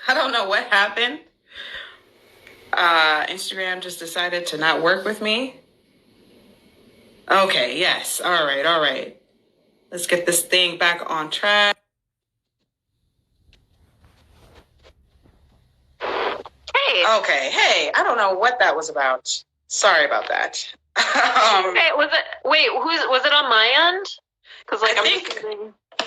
I don't know what happened. Instagram just decided to not work with me. Okay, yes. All right, all right. Let's get this thing back on track. Hey. Okay, hey, I don't know what that was about. Sorry about that. Hey, was it on my end? Because I think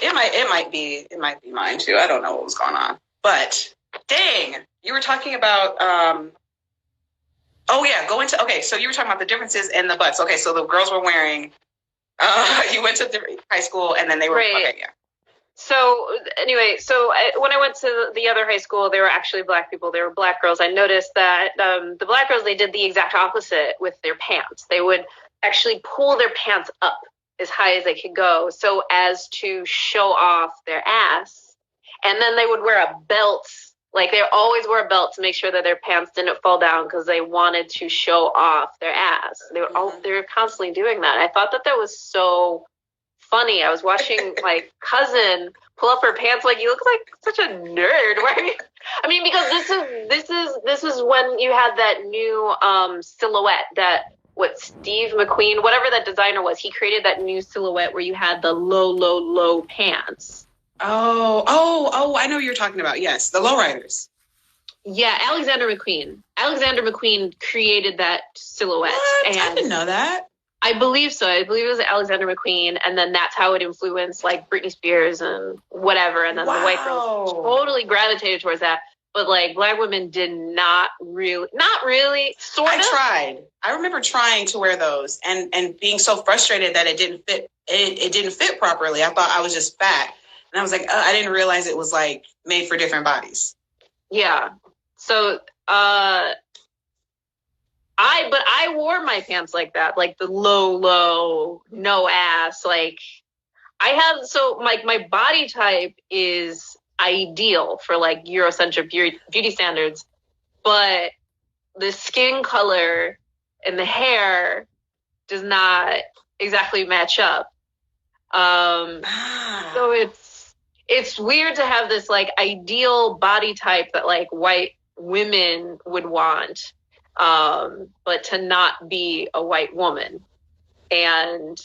it might be mine too. I don't know what was going on. But dang, you were talking about oh yeah, so you were talking about the differences in the butts. Okay, so the girls were wearing you went to the high school and then they were right. Okay, yeah. So anyway, when I went to the other high school, there were actually black people. There were black girls. I noticed that the black girls, they did the exact opposite with their pants. They would actually pull their pants up as high as they could go so as to show off their ass. And then they would wear a belt. Like, they always wore a belt to make sure that their pants didn't fall down because they wanted to show off their ass. They were constantly doing that. I thought that was so funny. I was watching my cousin pull up her pants. Like, you look like such a nerd. I mean, because this is when you had that new silhouette, that Steve McQueen, whatever that designer was, he created that new silhouette where you had the low pants. Oh, I know what you're talking about. Yes, the lowriders. Yeah, Alexander McQueen. Alexander McQueen created that silhouette. What? And I didn't know that. I believe so. I believe it was Alexander McQueen, and then that's how it influenced like Britney Spears and whatever. And then the white girls totally gravitated towards that. But like black women did not really, sort of. I tried. I remember trying to wear those and being so frustrated that it didn't fit. It didn't fit properly. I thought I was just fat. And I was like, I didn't realize it was like made for different bodies. Yeah. So, I wore my pants like that, like the low, no ass. Like my body type is ideal for like eurocentric beauty standards, but the skin color and the hair does not exactly match up. So it's weird to have this like ideal body type that like white women would want, but to not be a white woman. And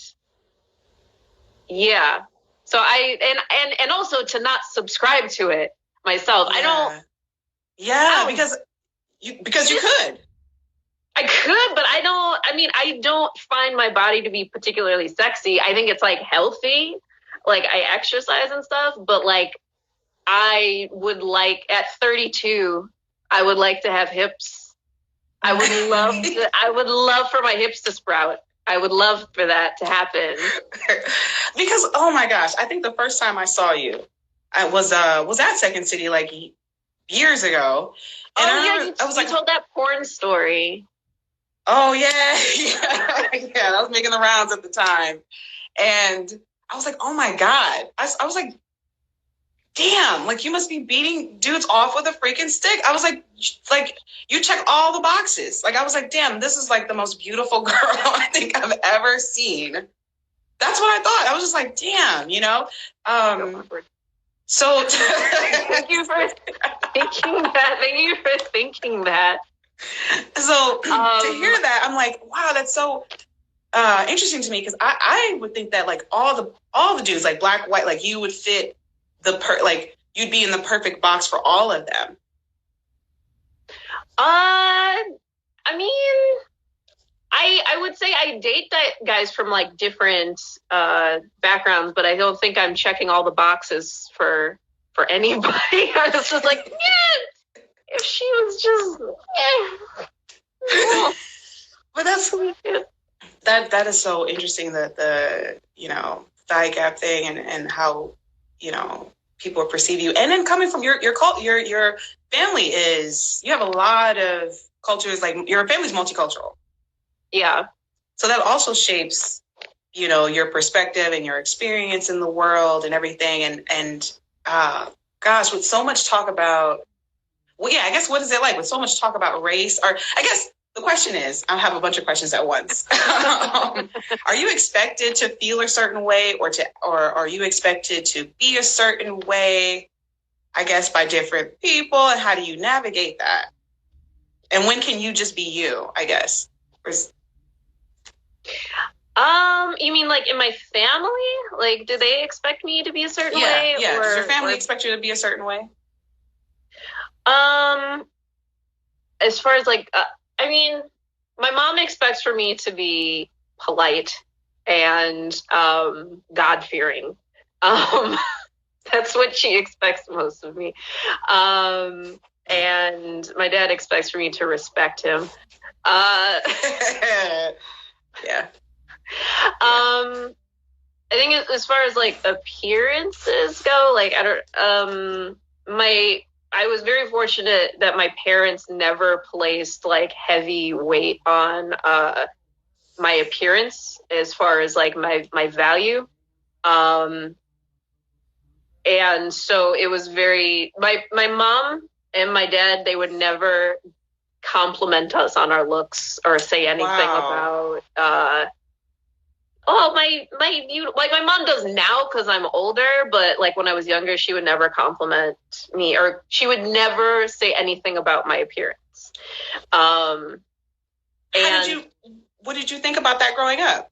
yeah, so and also to not subscribe to it myself. Yeah. Because you could. I could, but I don't find my body to be particularly sexy. I think it's like healthy. Like, I exercise and stuff, but like, I would like at 32, I would like to have hips. I would love for my hips to sprout. I would love for that to happen. Because, oh my gosh, I think the first time I saw you, I was at Second City like years ago. And I was like, you told that porn story. Oh yeah. Yeah, that was making the rounds at the time. And I was like, oh my God. I was like, damn, like you must be beating dudes off with a freaking stick. I was like you check all the boxes. Like I was like, damn, this is like the most beautiful girl I think I've ever seen. That's what I thought. I was just like, damn, you know? So thank you for thinking that. Thank you for thinking that. So to hear that, I'm like, wow, that's so interesting to me, because I would think that like all the dudes, like black, white, like you would fit like you'd be in the perfect box for all of them. I mean, I would say I date guys from like different backgrounds, but I don't think I'm checking all the boxes for anybody. I was just like, yeah, if she was just, yeah. But that is so interesting, that the thigh gap thing and how people perceive you, and then coming from your family is, you have a lot of cultures, like your family's multicultural. Yeah. So that also shapes your perspective and your experience in the world and everything. And gosh, with so much talk about, well, yeah, I guess, what is it like with so much talk about race? Or I guess the question is, I have a bunch of questions at once. Are you expected to feel a certain way, or are you expected to be a certain way? I guess, by different people, and how do you navigate that? And when can you just be you, I guess? You mean like in my family? Like, do they expect me to be a certain way? Yeah. Does your family expect you to be a certain way? As far as like, I mean, my mom expects for me to be polite and God-fearing. That's what she expects most of me. And my dad expects for me to respect him. Yeah. I think as far as like appearances go, like I was very fortunate that my parents never placed like heavy weight on my appearance as far as like my value. And so it was very my mom and my dad, they would never compliment us on our looks or say anything about my like my mom does now because I'm older, but like when I was younger, she would never compliment me, or she would never say anything about my appearance. What did you think about that growing up?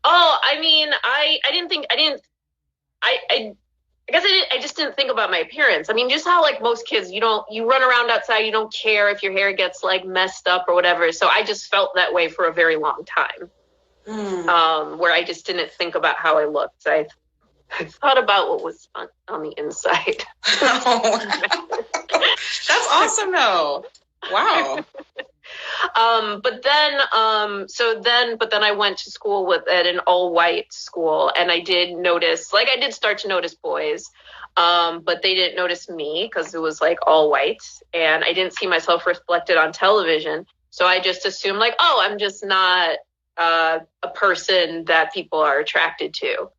Oh, I mean, I guess I just didn't think about my appearance. I mean, just how like most kids, you run around outside, you don't care if your hair gets like messed up or whatever. So I just felt that way for a very long time. Where I just didn't think about how I looked. I thought about what was on the inside. That's awesome though. Wow. But then I went to school at an all-white school, and I did start to notice boys, but they didn't notice me because it was like all white, and I didn't see myself reflected on television. So I just assumed like, oh, I'm just not a person that people are attracted to.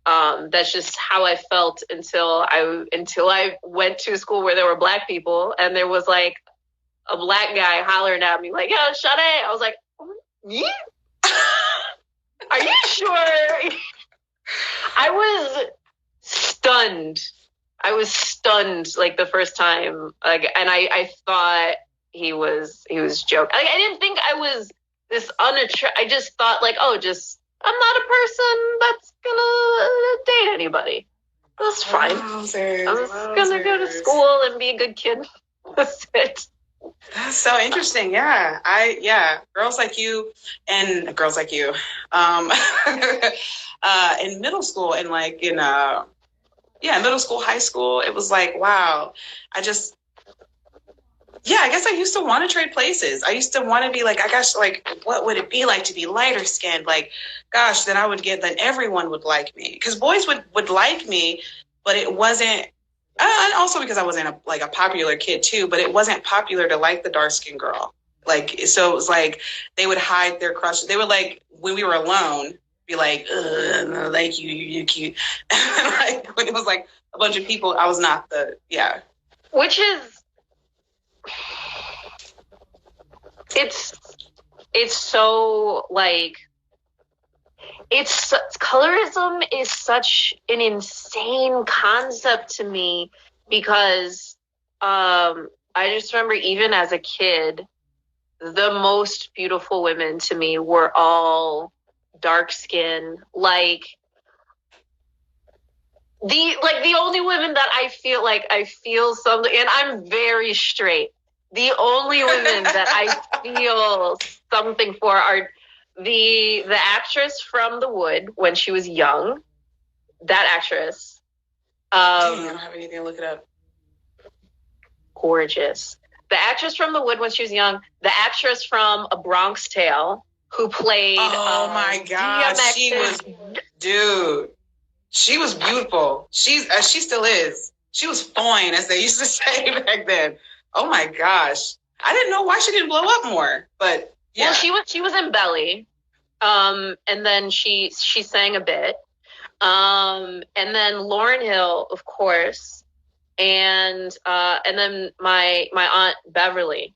That's just how I felt until I went to a school where there were Black people, and there was like a Black guy hollering at me like, "Yo, Sade!" I was like, "Yeah, are you sure?" I was stunned. Like the first time, like, and I thought he was joking. Like, I didn't think I was this I just thought like, oh, I'm not a person that's gonna date anybody. That's fine. I'm gonna go to school and be a good kid. That's it. That's so interesting. Yeah. Girls like you in middle school and like in middle school, high school, it was like, wow. I guess I used to want to trade places. I used to want to be like, I guess, like, what would it be like to be lighter skinned? Like, gosh, then everyone would like me. Because boys would like me, but it wasn't, and also because I wasn't a popular kid too, but it wasn't popular to like the dark skinned girl. Like, so it was like, they would hide their crushes. They would like, when we were alone, be like, no, like you're cute. Like, when it was like a bunch of people, I was not Which is, it's so like, colorism is such an insane concept to me because I just remember even as a kid, the most beautiful women to me were all dark skin. Like the only women that I feel something, and I'm very straight. The only women that I feel something for are the actress from The Wood when she was young. That actress. I don't have anything to look it up. Gorgeous. The actress from The Wood when she was young. The actress from A Bronx Tale who played. Oh my gosh, she was beautiful. She still is. She was fine, as they used to say back then. Oh my gosh, I didn't know why she didn't blow up more, but yeah. Well, she was in Belly, and then she sang a bit, and then Lauryn Hill, of course, and then my aunt Beverly.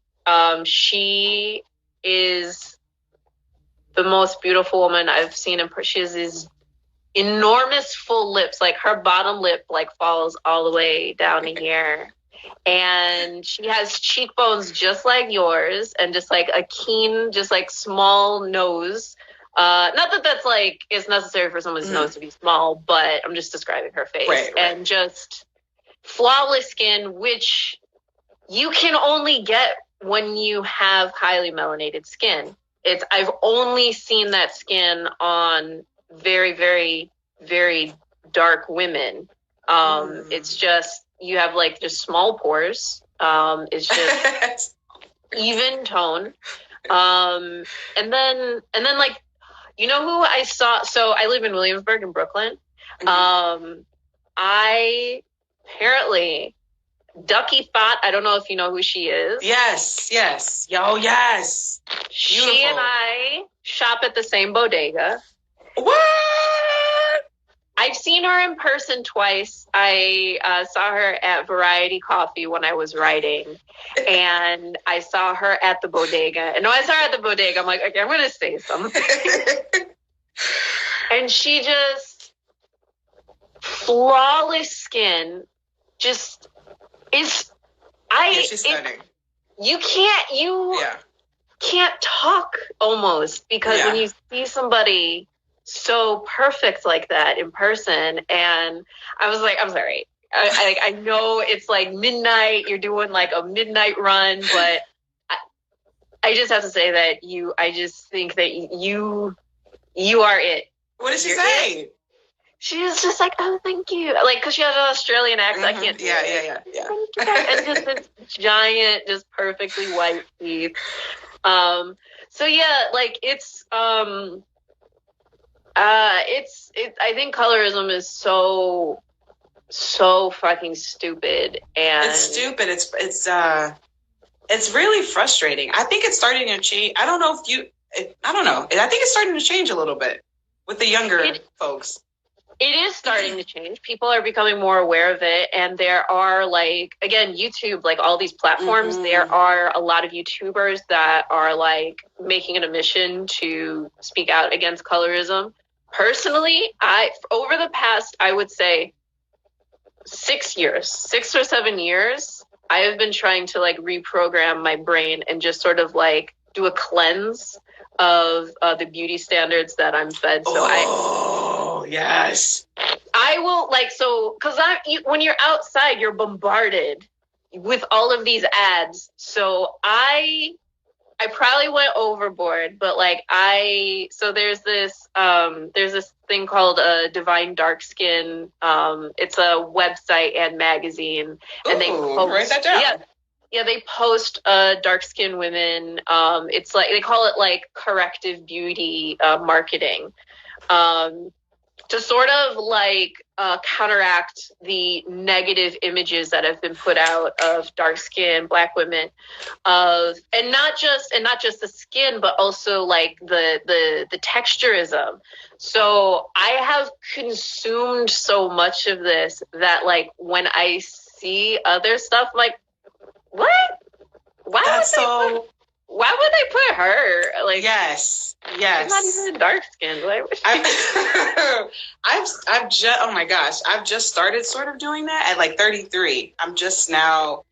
She is the most beautiful woman I've seen in person. She has these enormous full lips. Like her bottom lip like falls all the way down to here. And she has cheekbones just like yours and just like a keen, just like small nose. Not that that's like it's necessary for someone's nose to be small, but I'm just describing her face. Right. And just flawless skin, which you can only get when you have highly melanated skin. I've only seen that skin on very, very, very dark women. It's just you have like just small pores. It's just even tone. And then like, you know who I saw? So I live in Williamsburg in Brooklyn. I apparently Ducky Thought. I don't know if you know who she is. Yes. Yo, yes. Beautiful. She and I shop at the same bodega. What? I've seen her in person twice. I saw her at Variety Coffee when I was writing, and I saw her at the bodega. And when I saw her at the bodega, I'm like, okay, I'm going to say something. And she just, flawless skin, just is, she's stunning. You can't talk almost, because when you see somebody so perfect like that in person, and I was like, I'm sorry. I know it's like midnight, you're doing like a midnight run, but I just have to say that I just think that you are it. What did she say? It. She was just like, oh, thank you. Like, because she has an Australian accent. I can't do it. Yeah. And just this giant, just perfectly white teeth. So yeah, like it's I think colorism is so fucking stupid, and it's stupid. It's really frustrating. I think it's starting to change. I don't know. I think it's starting to change a little bit with the younger folks. It is starting to change. People are becoming more aware of it. And there are, like, again, YouTube, like all these platforms, there are a lot of YouTubers that are like making it a mission to speak out against colorism. Personally, over the past, I would say 6 or 7 years, I have been trying to like reprogram my brain and just sort of like do a cleanse of the beauty standards that I'm fed. So yes. I will because when you're outside, you're bombarded with all of these ads. So I probably went overboard, but there's this thing called Divine Dark Skin. It's a website and magazine, and they write that down. Yeah, they post dark skinned women. It's like they call it like corrective beauty marketing. To sort of like counteract the negative images that have been put out of dark skinned Black women, and not just the skin, but also like the texturism. So I have consumed so much of this that like when I see other stuff, I'm like, what? Why would they put her? Like, yes. She's not even dark skinned. Like, I've just, oh my gosh, I've just started sort of doing that at like 33. I'm just now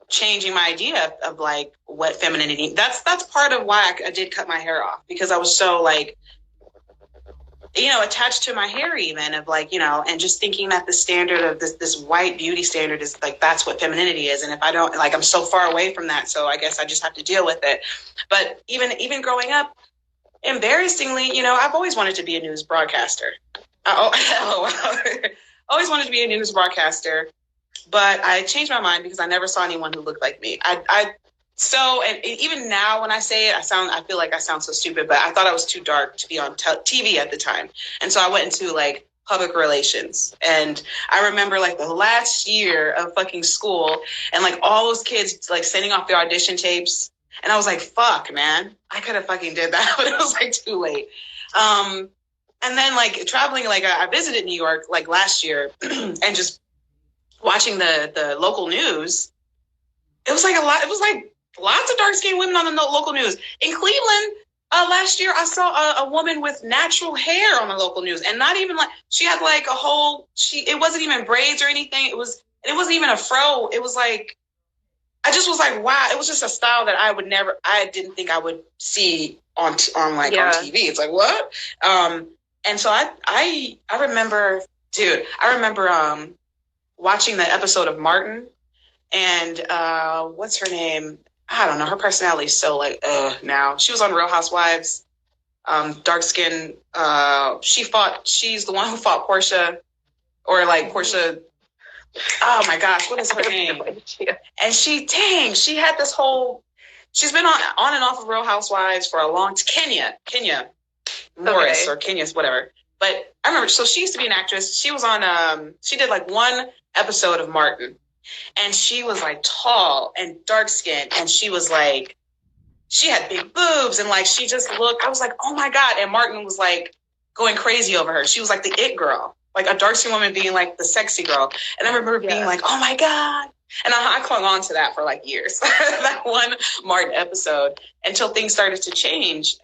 changing my idea of like what femininity. That's part of why I did cut my hair off, because I was so like, attached to my hair even, of like, and just thinking that the standard of this white beauty standard is like, that's what femininity is. And if I don't, like, I'm so far away from that. So I guess I just have to deal with it. But even growing up, embarrassingly, I've always wanted to be a news broadcaster. Always wanted to be a news broadcaster, but I changed my mind because I never saw anyone who looked like me. And even now when I say it, I feel like I sound so stupid, but I thought I was too dark to be on TV at the time. And so I went into like public relations. And I remember like the last year of fucking school and like all those kids like sending off their audition tapes. And I was like, fuck, man, I could have fucking did that, but it was like too late. And then like traveling, like I visited New York like last year and just watching the local news. It was like lots of dark-skinned women on the local news. In Cleveland, Last year I saw a woman with natural hair on the local news, and not even like she had like a whole. It wasn't even braids or anything. It wasn't even a fro. It was like I just was like, wow. It was just a style that I didn't think I would see on TV. It's like what? And so I remember, dude. I remember watching the episode of Martin, and what's her name? I don't know. Her personality is so like, now. She was on Real Housewives, dark skin. She's the one who fought Portia, or like Portia. Oh my gosh, what is her name? And she had this whole, she's been on and off of Real Housewives for a long time. Kenya Morris, or Kenya's, whatever. But I remember, so she used to be an actress. She was on, she did like one episode of Martin. And she was like tall and dark skinned, and she was like, she had big boobs, and like she just looked. I was like, oh my god! And Martin was like going crazy over her. She was like the it girl, like a dark skinned woman being like the sexy girl. And I remember being like, oh my god! And I clung on to that for like years. That one Martin episode until things started to change.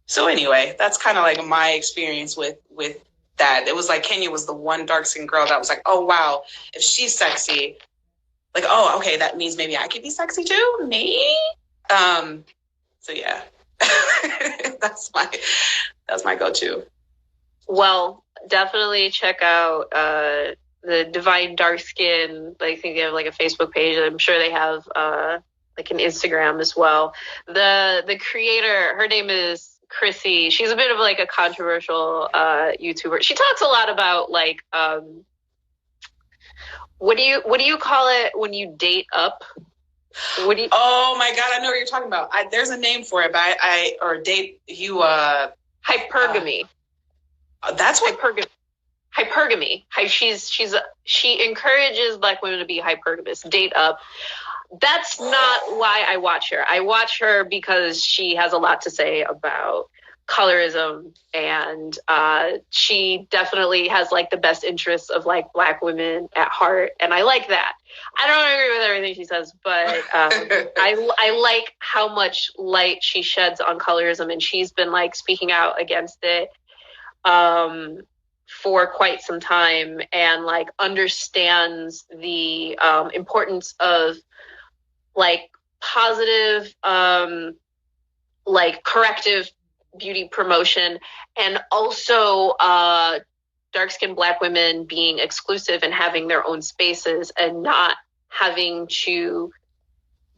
So anyway, that's kind of like my experience with that. It was like Kenya was the one dark skinned girl that was like, oh wow, if she's sexy, like, oh, okay, that means maybe I could be sexy too, me. So yeah. that's my go-to. Well, definitely check out the Divine Dark Skin. I think they have like a Facebook page. I'm sure they have like an Instagram as well. The creator, her name is Chrissy. She's a bit of like a controversial YouTuber. She talks a lot about like what do you call it when you date up? Oh my god, I know what you're talking about. There's a name for it, but hypergamy. That's what hypergamy. She encourages Black women to be hypergamous, date up. That's not why I watch her. I watch her because she has a lot to say about colorism, and she definitely has like the best interests of like Black women at heart, and I like that. I don't agree with everything she says, but I like how much light she sheds on colorism, and she's been like speaking out against it for quite some time, and like understands the importance of like positive, like corrective beauty promotion, and also dark-skinned Black women being exclusive and having their own spaces and not having to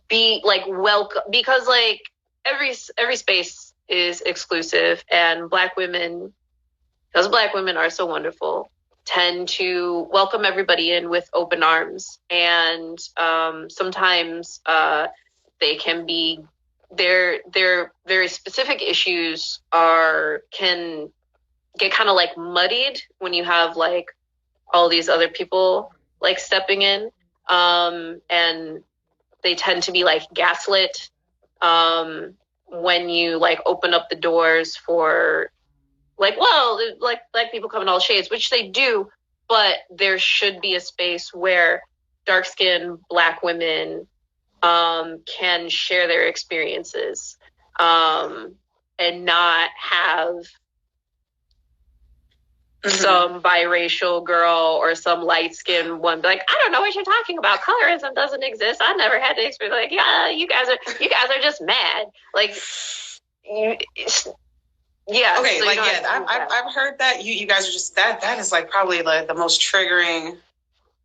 be like welcome, because like every space is exclusive, and Black women, because Black women are so wonderful, tend to welcome everybody in with open arms. And sometimes they can be, their very specific issues can get kind of like muddied when you have like all these other people like stepping in, and they tend to be like gaslit when you like open up the doors for like, well, like Black people come in all shades, which they do, but there should be a space where dark-skinned Black women can share their experiences, and not have some biracial girl or some light-skinned one be like, I don't know what you're talking about. Colorism doesn't exist. I never had the experience. Like, yeah, you guys are just mad. Like, yeah. Okay. So like, yeah, I've heard that you guys are just that is like probably like the most triggering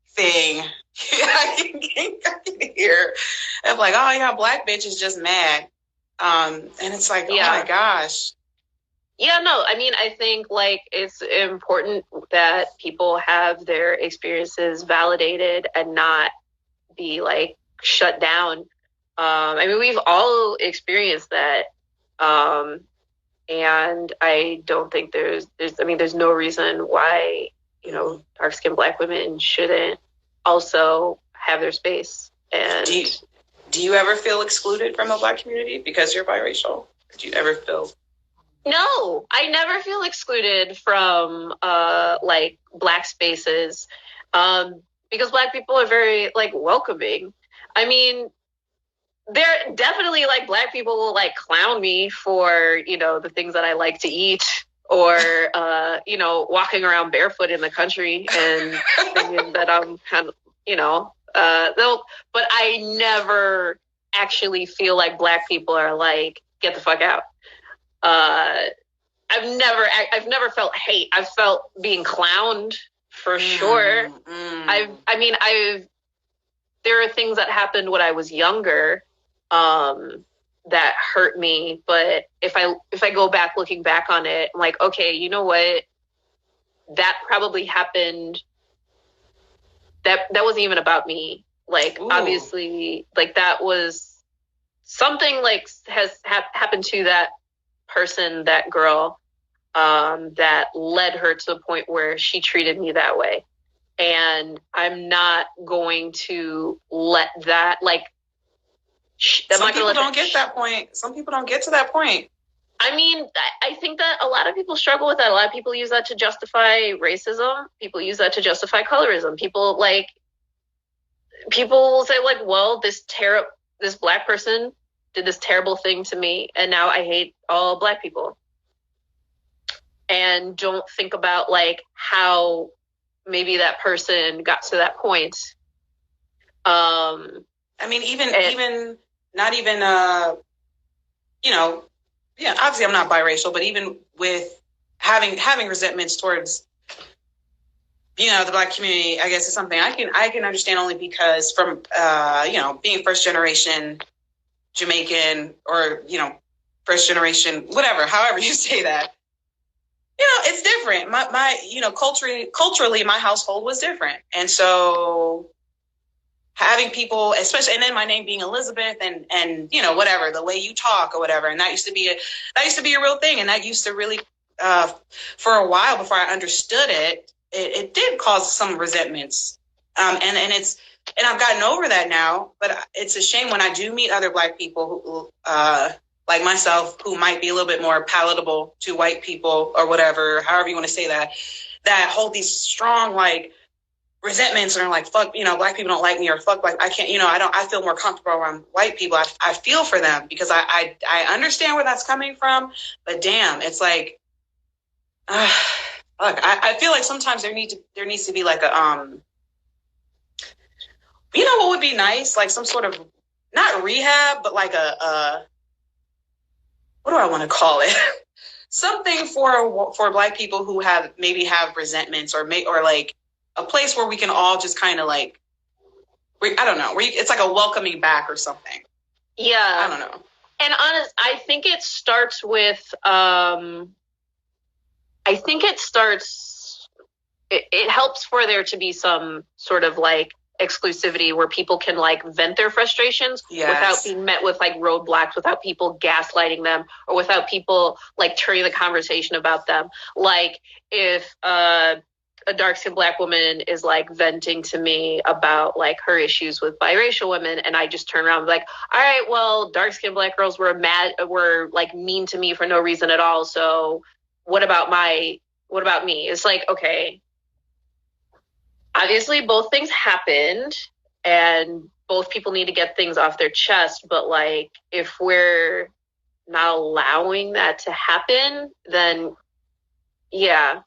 thing I can hear. Of like, oh yeah, Black bitch is just mad. And it's like, oh my gosh. Yeah, no, I mean, I think like it's important that people have their experiences validated and not be like shut down. I mean, we've all experienced that. And I don't think there's no reason why, you know, dark-skinned Black women shouldn't also have their space. And do you ever feel excluded from the Black community because you're biracial? Do you ever feel? No, I never feel excluded from like Black spaces, because Black people are very like welcoming. I mean, there definitely like black people will like clown me for, you know, the things that I like to eat or, you know, walking around barefoot in the country and thinking that I'm kind of, you know, but I never actually feel like black people are like, get the fuck out. I've never felt hate. I've felt being clowned for sure. There are things that happened when I was younger, that hurt me. But if I go back, looking back on it, I'm like, okay, you know what? That probably happened. That wasn't even about me. Like, Ooh. Obviously, like that was something like has happened to that person, that girl, that led her to the point where she treated me that way. And I'm not going to let that, like, some people don't get that point. Some people don't get to that point. I mean, I think that a lot of people struggle with that. A lot of people use that to justify racism. People use that to justify colorism. People will say, like, well, this black person did this terrible thing to me, and now I hate all black people. And don't think about, like, how maybe that person got to that point. I mean, even not even, you know, yeah, obviously I'm not biracial, but even with having resentments towards, you know, the black community, I guess is something I can understand only because from, you know, being first generation Jamaican or, you know, first generation, whatever, however you say that. You know, it's different. My you know, culturally, my household was different. And so having people, especially, and then my name being Elizabeth and, you know, whatever, the way you talk or whatever. And that used to be a real thing. And that used to really, for a while before I understood it did cause some resentments. And I've gotten over that now, but it's a shame when I do meet other black people who, like myself, who might be a little bit more palatable to white people or whatever, however you want to say that hold these strong, like, resentments and are like, fuck, you know, black people don't like me, or fuck, like, I can't, you know, I feel more comfortable around white people. I feel for them because I understand where that's coming from, but damn, it's like, look, I feel like sometimes there needs to be like a, you know what would be nice? Like some sort of, not rehab, but like a what do I want to call it? Something for black people who have resentments or like a place where we can all just kind of like, I don't know, it's like a welcoming back or something. Yeah. I don't know. And I think it starts with, it helps for there to be some sort of like exclusivity where people can like vent their frustrations without being met with like roadblocks, without people gaslighting them, or without people like turning the conversation about them. Like if a dark-skinned black woman is like venting to me about like her issues with biracial women, and I just turn around and be like, all right, well, dark-skinned black girls were like mean to me for no reason at all. So what about me? It's like, okay, obviously both things happened and both people need to get things off their chest. But like, if we're not allowing that to happen, then yeah.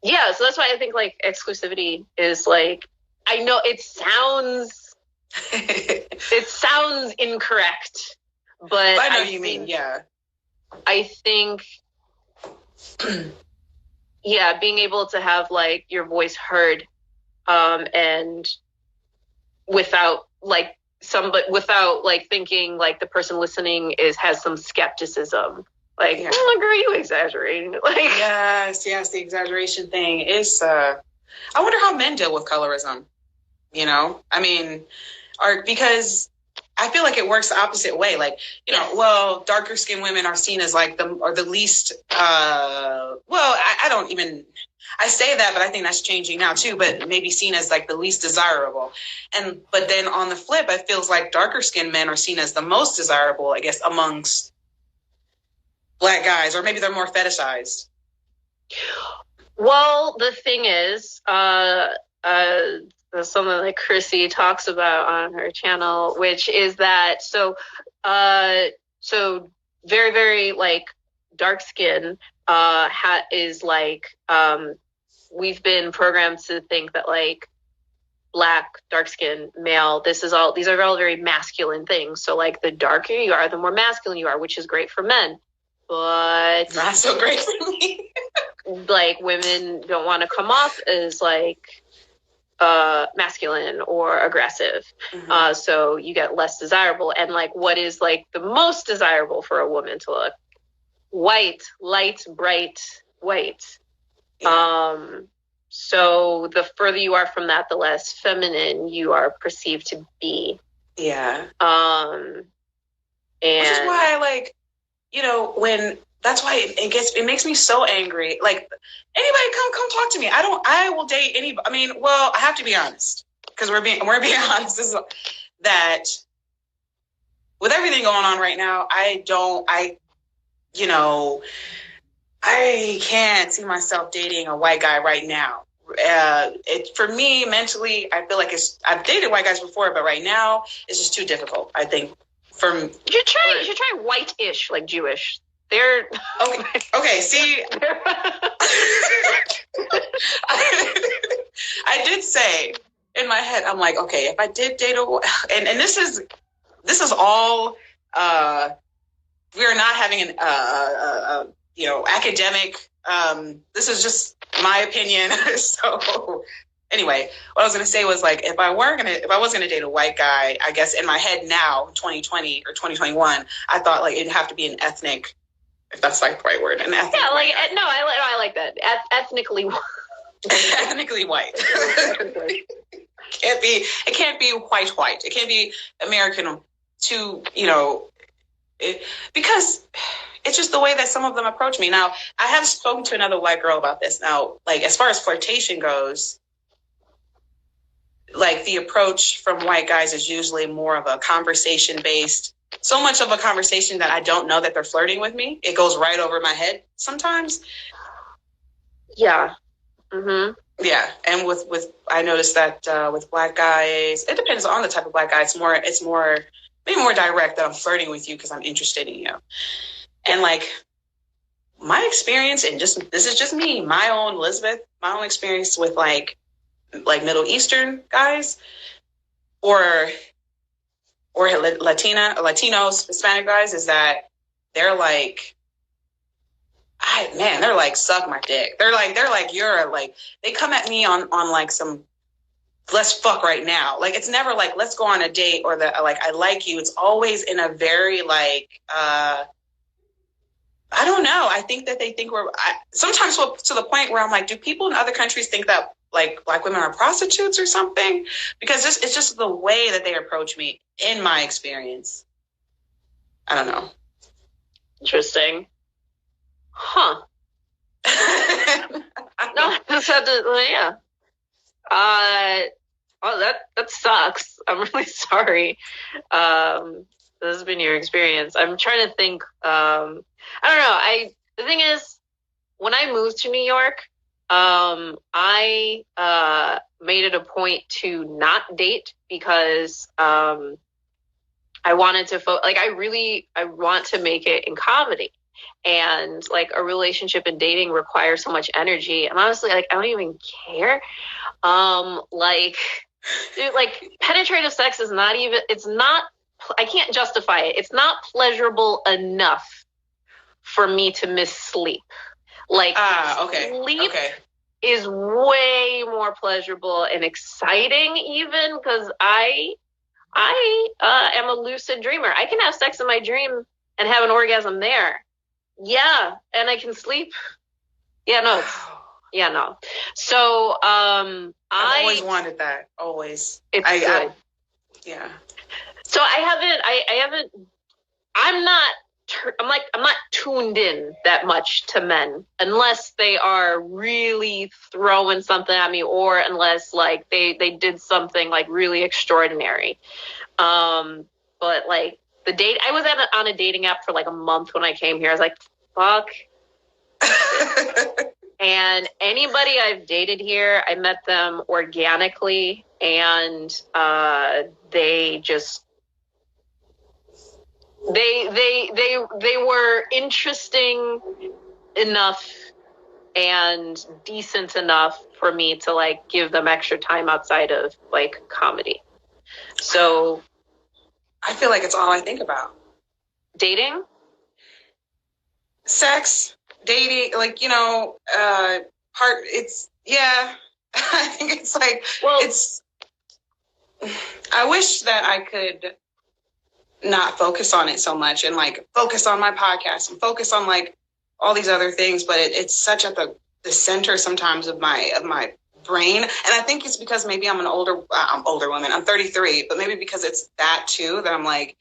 Yeah, so that's why I think like exclusivity is like, I know it sounds incorrect, but I know what you mean. Yeah. I think yeah, being able to have like your voice heard, and without like thinking like the person listening has some skepticism. Like, yeah. Oh, girl, you exaggerating. Like, yes, the exaggeration thing is. I wonder how men deal with colorism. You know, I mean, because I feel like it works the opposite way. Like, you know, well, darker skinned women are seen as like the least. I say that, but I think that's changing now too. But maybe seen as like the least desirable. But then on the flip, it feels like darker skinned men are seen as the most desirable, I guess, amongst black guys, or maybe they're more fetishized. Well, the thing is, That's something that Chrissy talks about on her channel, which is that so very, very like dark skin is like we've been programmed to think that like Black, dark skin, male, these are all very masculine things. So like the darker you are, the more masculine you are, which is great for men. But not so great for me. Like women don't want to come off as like masculine or aggressive. Mm-hmm. So you get less desirable. And like what is like the most desirable for a woman to look? White, light, bright white. Yeah. So the further you are from that, the less feminine you are perceived to be. Yeah. And which is why I like, that's why it makes me so angry. Like, anybody come talk to me. I will date anybody. I mean, well, I have to be honest, because we're being honest. This is that with everything going on right now, I can't see myself dating a white guy right now. For me, mentally, I feel like I've dated white guys before, but right now it's just too difficult. I think you should try white-ish, like Jewish. They're okay. See, I did say in my head, I'm like, okay, if I did date and this is all. We are not having an academic. This is just my opinion. So anyway, what I was going to say was like, if I was going to date a white guy, I guess in my head now, 2020 or 2021, I thought like it'd have to be an ethnic, if that's like the right word, an ethnic. Yeah, like no, I like that. Ethnically ethnically white. It can't be white. It can't be American because it's just the way that some of them approach me. Now, I have spoken to another white girl about this. Now, like, as far as flirtation goes, like, the approach from white guys is usually more of a conversation-based, so much of a conversation that I don't know that they're flirting with me. It goes right over my head sometimes. Yeah. Mm-hmm. Yeah. And with I noticed that with black guys, it depends on the type of black guy. It's more maybe more direct that I'm flirting with you because I'm interested in you. And like my experience, and this is just me, my own experience with like Middle Eastern guys or Latinos, Hispanic guys, is that they're like, they're like, suck my dick. They're like, they come at me on like some, let's fuck right now. Like, it's never like, let's go on a date or I like you. It's always in a very like, I don't know. I think that they think sometimes to the point where I'm like, do people in other countries think that like black women are prostitutes or something? Because it's just the way that they approach me in my experience. I don't know. Interesting. Huh. No, yeah. Oh, that sucks. I'm really sorry. This has been your experience. I'm trying to think. I don't know. The thing is, when I moved to New York, I made it a point to not date because I wanted to I want to make it in comedy. And like a relationship and dating requires so much energy. And honestly, like I don't even care. Like penetrative sex is not even, I can't justify it. It's not pleasurable enough for me to miss sleep. Like sleep is way more pleasurable and exciting even because I am a lucid dreamer. I can have sex in my dream and have an orgasm there. Yeah. And I can sleep. Yeah, no. Yeah, no. So, I've always wanted that. Always. It's good. Yeah. So I'm not tuned in that much to men unless they are really throwing something at me or unless like they did something like really extraordinary. But like I was on a dating app for like a month when I came here. I was like, fuck. And anybody I've dated here, I met them organically, and they just they were interesting enough and decent enough for me to like give them extra time outside of like comedy. So I feel like it's all I think about. dating, Sex, dating, like, it's, yeah. I think it's like, I wish that I could not focus on it so much and like focus on my podcast and focus on like all these other things, but it's such at the center sometimes of my brain. And I think it's because maybe I'm older woman. I'm 33, but maybe because it's that too, that I'm like,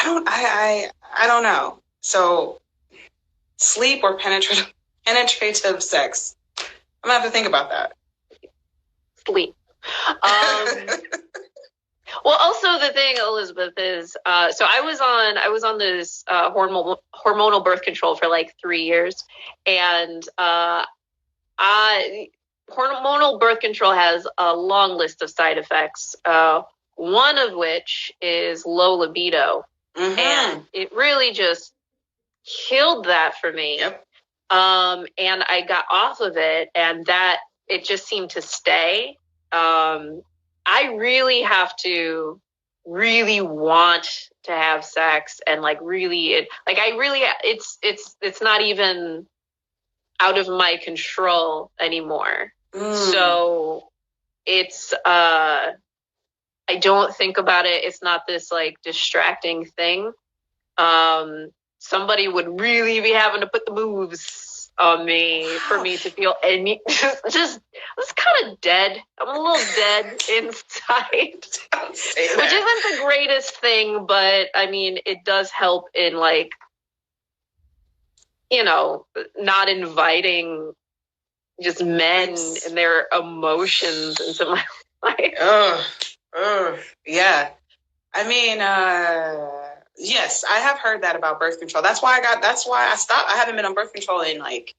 I don't know. So sleep or penetrative sex. I'm gonna have to think about that. Sleep. Well, also the thing, Elizabeth, is so I was on this hormonal birth control for like 3 years, and hormonal birth control has a long list of side effects. One of which is low libido, and it really just killed that for me. Yep. And I got off of it, and that it just seemed to stay. I really have to really want to have sex, and like really, it's not even out of my control anymore. So it's, I don't think about it. It's not this like distracting thing. Somebody would really be having to put the moves on me for me to feel any, just it's kind of dead. I'm a little dead inside, which isn't the greatest thing, but I mean, it does help in like, not inviting just men and their emotions into my life. Yeah. I mean, yes, I have heard that about birth control. That's why I stopped. I haven't been on birth control in like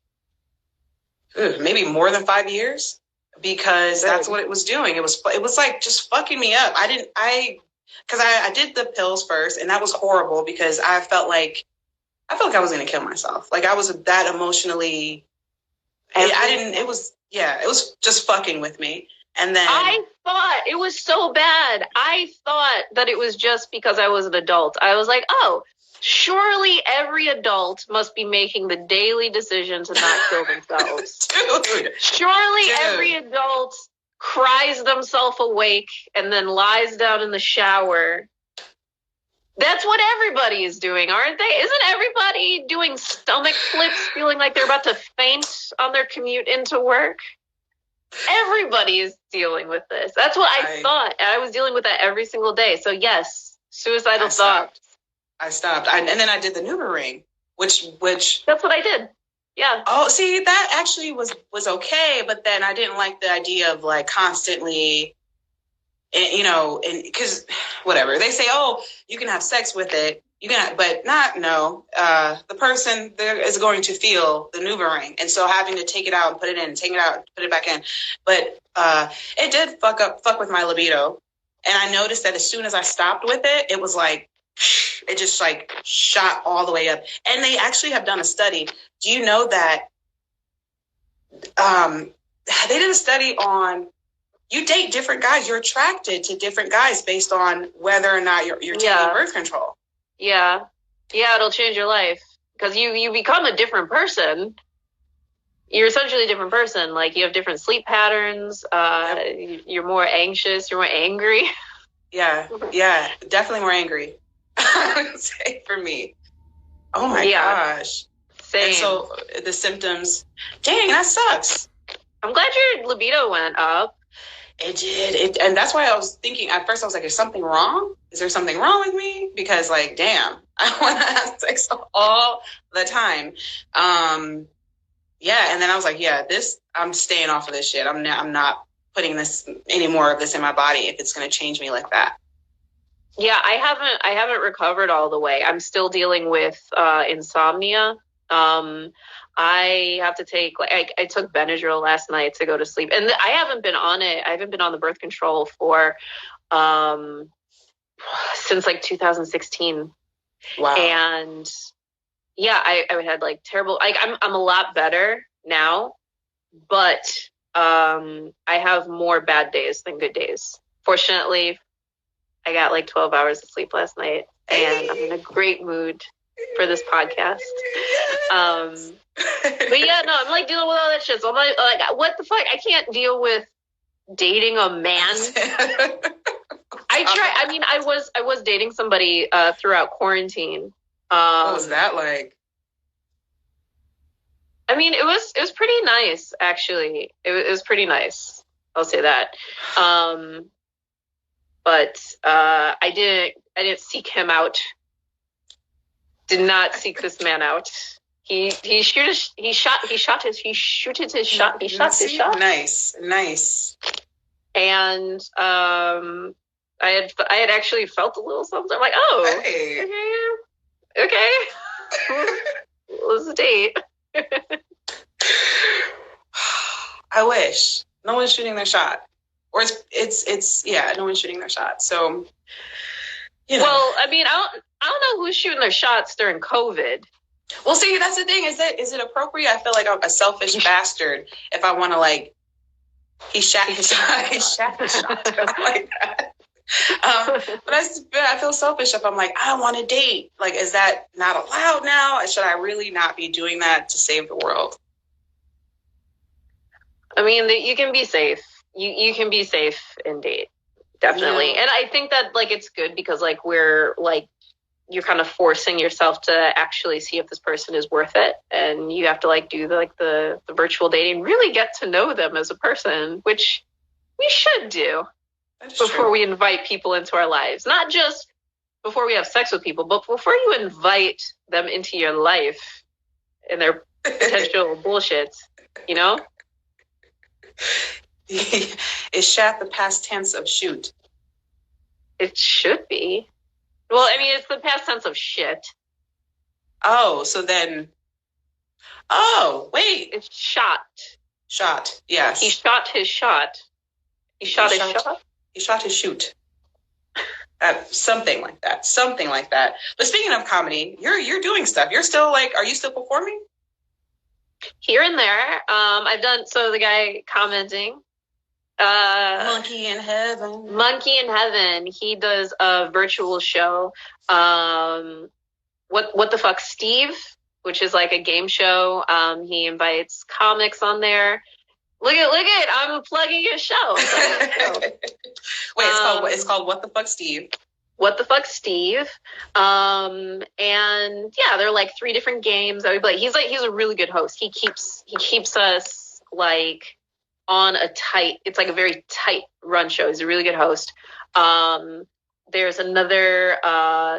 maybe more than 5 years, because that's what it was doing. It was like just fucking me up. Because I did the pills first, and that was horrible because I felt like I was going to kill myself. Like I was that emotionally, it was just fucking with me. And then I thought it was so bad. I thought that it was just because I was an adult. I was like, oh, surely every adult must be making the daily decision to not kill themselves. Surely every adult cries themselves awake and then lies down in the shower. That's what everybody is doing, aren't they? Isn't everybody doing stomach flips, feeling like they're about to faint on their commute into work? Everybody is dealing with this. That's what I thought. I was dealing with that every single day. So yes, suicidal thoughts. I stopped. And then I did the NuvaRing, which that's what I did. Yeah. Oh, see, that actually was okay, but then I didn't like the idea of like constantly, and because whatever they say, oh, you can have sex with it. You can, but not, no, the person there is going to feel the NuvaRing. And so having to take it out and put it in, take it out, put it back in. But it did fuck with my libido. And I noticed that as soon as I stopped with it, it was like, it just like shot all the way up. And they actually have done a study. Do you know that they did a study on, you date different guys, you're attracted to different guys based on whether or not you're taking birth control. Yeah, it'll change your life because you become a different person. You're essentially a different person. Like you have different sleep patterns. You're more anxious. You're more angry. Yeah, definitely more angry. I would say for me. Oh my gosh. Same. And so the symptoms. Dang, that sucks. I'm glad your libido went up. It did. And that's why I was thinking at first, I was like, is something wrong? Is there something wrong with me? Because like, damn, I want to have sex all the time. Yeah. And then I was like, yeah, I'm staying off of this shit. I'm not putting any more of this in my body if it's going to change me like that. Yeah. I haven't recovered all the way. I'm still dealing with insomnia. I have to take, like, I took Benadryl last night to go to sleep. And I haven't been on it. I haven't been on the birth control for, since like 2016. Wow. And yeah, I had like terrible, like, I'm a lot better now, but I have more bad days than good days. Fortunately, I got like 12 hours of sleep last night, and I'm in a great mood for this podcast. But yeah, no, I'm like dealing with all that shit. So I'm like, what the fuck? I can't deal with dating a man. I was dating somebody throughout quarantine. What was that like? I mean, it was pretty nice, actually. It was pretty nice. I'll say that. But I didn't seek him out. Did not seek this man out. He shot his shot. Nice. And I had actually felt a little something. I'm like, oh, hey. Okay. Let's date. I wish. No one's shooting their shot. Or it's no one's shooting their shot. So, you know. Well, I mean, I don't know who's shooting their shots during COVID. Well, see, that's the thing. Is it appropriate? I feel like I'm a selfish bastard if I want to, like, he shot his shot. He shot his shot. Like that. But I feel selfish if I'm like, I want to date. Like, is that not allowed now? Should I really not be doing that to save the world? I mean, you can be safe. You can be safe and date, definitely. Yeah. And I think that, like, it's good because, like, you're kind of forcing yourself to actually see if this person is worth it, and you have to, like, do the virtual dating, really get to know them as a person, which we should do before we invite people into our lives. Not just before we have sex with people, but before you invite them into your life and their potential bullshit, you know? Is shat the past tense of shoot? It should be. Well, I mean, it's the past tense of shit. Oh, so then... Oh, wait. It's shot. Shot, yes. He shot his shot. He shot his shot? He shot his shoot. Something like that. But speaking of comedy, you're doing stuff. You're still, like, are you still performing? Here and there. I've done, so the guy commenting, Monkey in Heaven. He does a virtual show. What the fuck, Steve, which is like a game show. He invites comics on there. Look at, I'm plugging his show. Wait, it's called What the Fuck, Steve. What the Fuck, Steve. And yeah, there are like 3 different games that we play. He's a really good host. He keeps us like on it's like a very tight run show. He's a really good host. There's another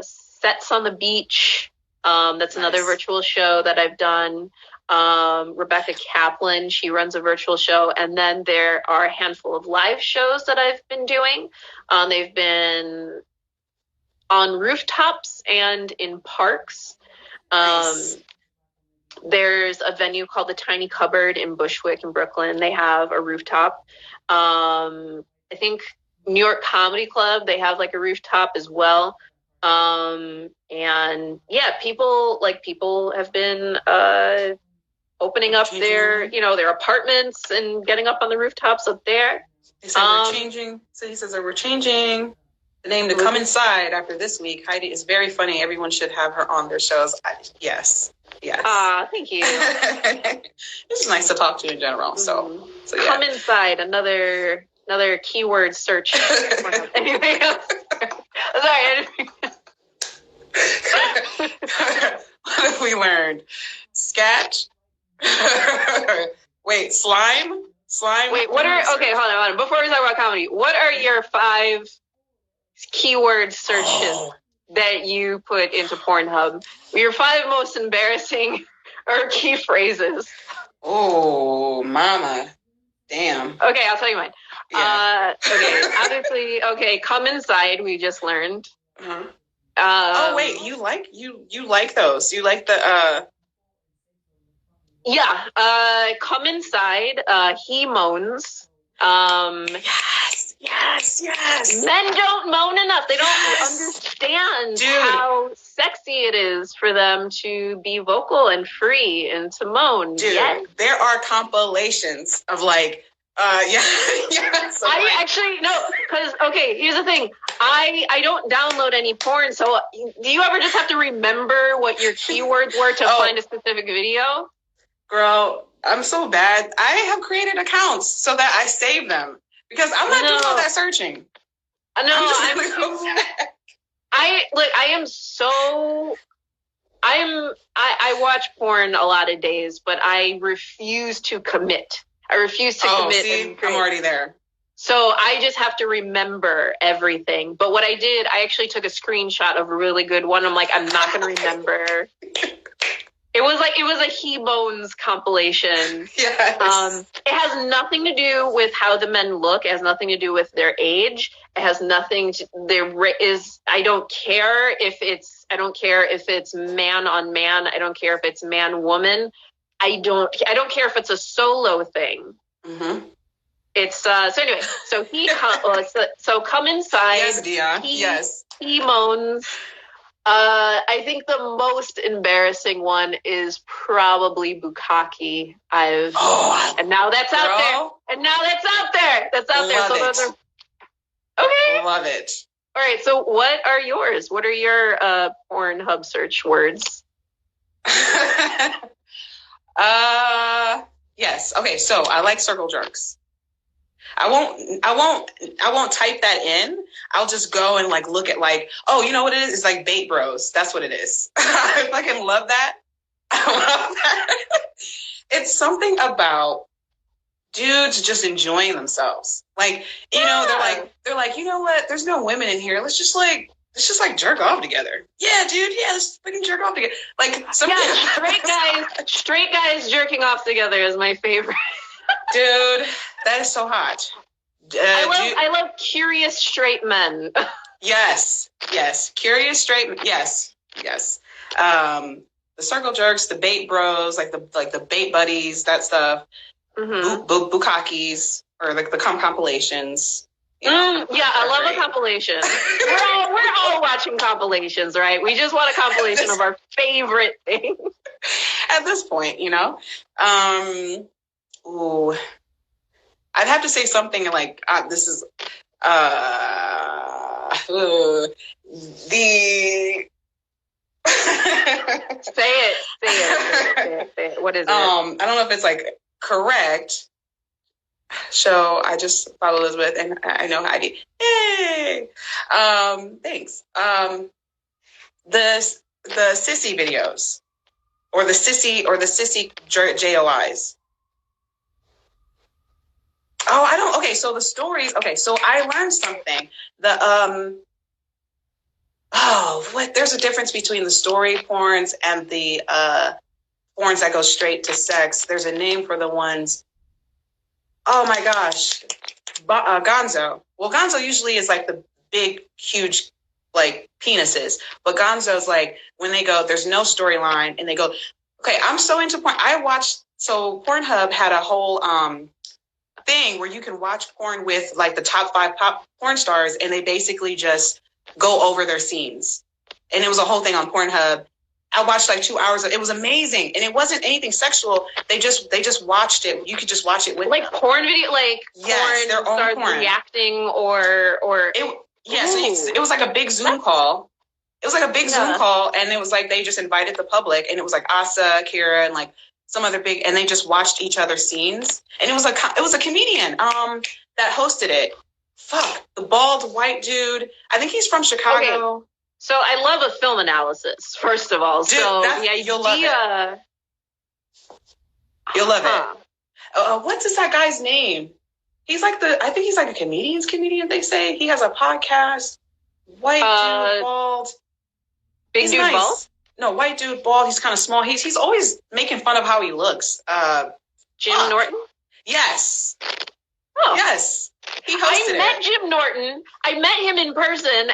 Sets on the Beach. That's another virtual show that I've done. Rebecca Kaplan, she runs a virtual show. And then there are a handful of live shows that I've been doing. They've been on rooftops and in parks. Nice. There's a venue called the Tiny Cupboard in Bushwick in Brooklyn. They have a rooftop. I think New York Comedy Club, they have like a rooftop as well. And yeah, people have been opening up their apartments and getting up on the rooftops up there. They said we're changing. So he says that we're changing the name to Come Inside after this week. Heidi is very funny. Everyone should have her on their shows. Yes. Thank you. It's nice to talk to you in general. So yeah. Come Inside, another keyword search. Anyway, sorry. What have we learned? Sketch. Wait, slime. Wait, hold on. Before we talk about comedy, what are your 5 keyword searches that you put into Pornhub? Your 5 most embarrassing or key phrases. Oh, mama. Damn. Okay, I'll tell you mine. Yeah. Obviously, Come Inside, we just learned. Uh-huh. Wait, you like those. You like the Yeah. Come inside. He moans. Yes. Men don't moan enough. They don't Yes. understand Dude. how sexy it is for them to be vocal and free and to moan. Dude, Yes. there are compilations of like, yes. I like, actually, no, because, okay, here's the thing. I don't download any porn, so do you ever just have to remember what your keywords were to find a specific video? Girl, I'm so bad. I have created accounts so that I save them because I'm not doing all that searching. I know. I watch porn a lot of days, but I refuse to commit. I refuse to commit. See, I'm already there. So I just have to remember everything. But what I did, I actually took a screenshot of a really good one. I'm like, I'm not going to remember. It was a He Bones compilation. Yes. It has nothing to do with how the men look. It has nothing to do with their age. It has nothing to I don't care if it's man on man. I don't care if it's man woman. I don't care if it's a solo thing. Mm-hmm. It's so anyway. So so come inside. Yes, Dia. Yes. He moans. I think the most embarrassing one is probably bukkake. And now that's out there. That's out there. So those are okay. Love it. All right. So what are yours? What are your Pornhub search words? Yes. Okay. So I like circle jerks. I won't type that in. I'll just go and like look at like, oh, you know what it is? It's like bait bros. That's what it is. I fucking love that. I love that. It's something about dudes just enjoying themselves. Like, you know, they're like, you know what? There's no women in here. Let's just like jerk off together. Yeah, dude. Yeah, let's fucking jerk off together. Like, straight guys jerking off together is my favorite. Dude, that is so hot. I love curious straight men. Yes. Curious straight. Yes. The circle jerks, the bait bros, like the bait buddies, that stuff. Mm-hmm. Bukkakes or like the compilations. You know, I love a compilation. we're all watching compilations, right? We just want a compilation of our favorite things. At this point, you know. Ooh, I'd have to say something like this is the say it. What is it? I don't know if it's like correct. So I just follow Elizabeth and I know Heidi. Hey, thanks. The sissy videos or the sissy JOIs. Oh, I don't. Okay, so the stories. Okay, so I learned something. There's a difference between the story porns and the porns that go straight to sex. There's a name for the ones. Oh my gosh, Gonzo. Well, Gonzo usually is like the big, huge, like penises. But Gonzo's like when they go, there's no storyline, and they go. Okay, I'm so into porn. So Pornhub had a whole thing where you can watch porn with like the top 5 pop porn stars, and they basically just go over their scenes. And it was a whole thing on Pornhub. I watched like 2 hours. It was amazing, and it wasn't anything sexual. They just watched it. You could just watch it with like them. Porn video, like yes, their own stars porn reacting or it. Yeah, so it was like a big Zoom call. It was like a big Zoom call, and it was like they just invited the public, and it was like Asa, Kira, and like some other big, and they just watched each other's scenes, and it was a comedian that hosted it. Fuck, the bald white dude. I think he's from Chicago. Okay. So I love a film analysis, first of all. Dude, so the idea, you'll love it. You'll love it. What's that guy's name? I think he's like a comedian. They say he has a podcast. White dude, bald. Big dude, nice. Bald. No, white dude, bald. He's kind of small. He's always making fun of how he looks. Jim Norton? Yes. Oh. Yes. I met Jim Norton. I met him in person,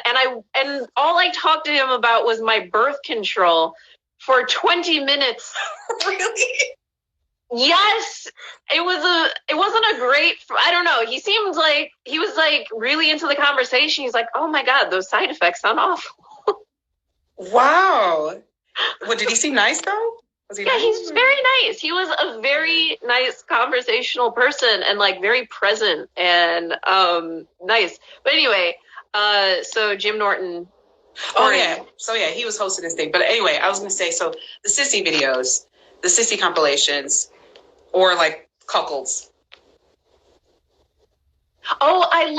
and all I talked to him about was my birth control for 20 minutes. Really? Yes, it wasn't a great, I don't know. He seemed like he was like really into the conversation. He's like, oh my God, those side effects sound awful. Wow. What, did he seem nice though? Was he Yeah, nice? he's very nice. He was a very nice conversational person and like very present and nice. But anyway, so Jim Norton. Oh yeah. So yeah, he was hosting this thing. But anyway, I was gonna say, so the sissy videos, the sissy compilations, or like cuckolds. Oh, I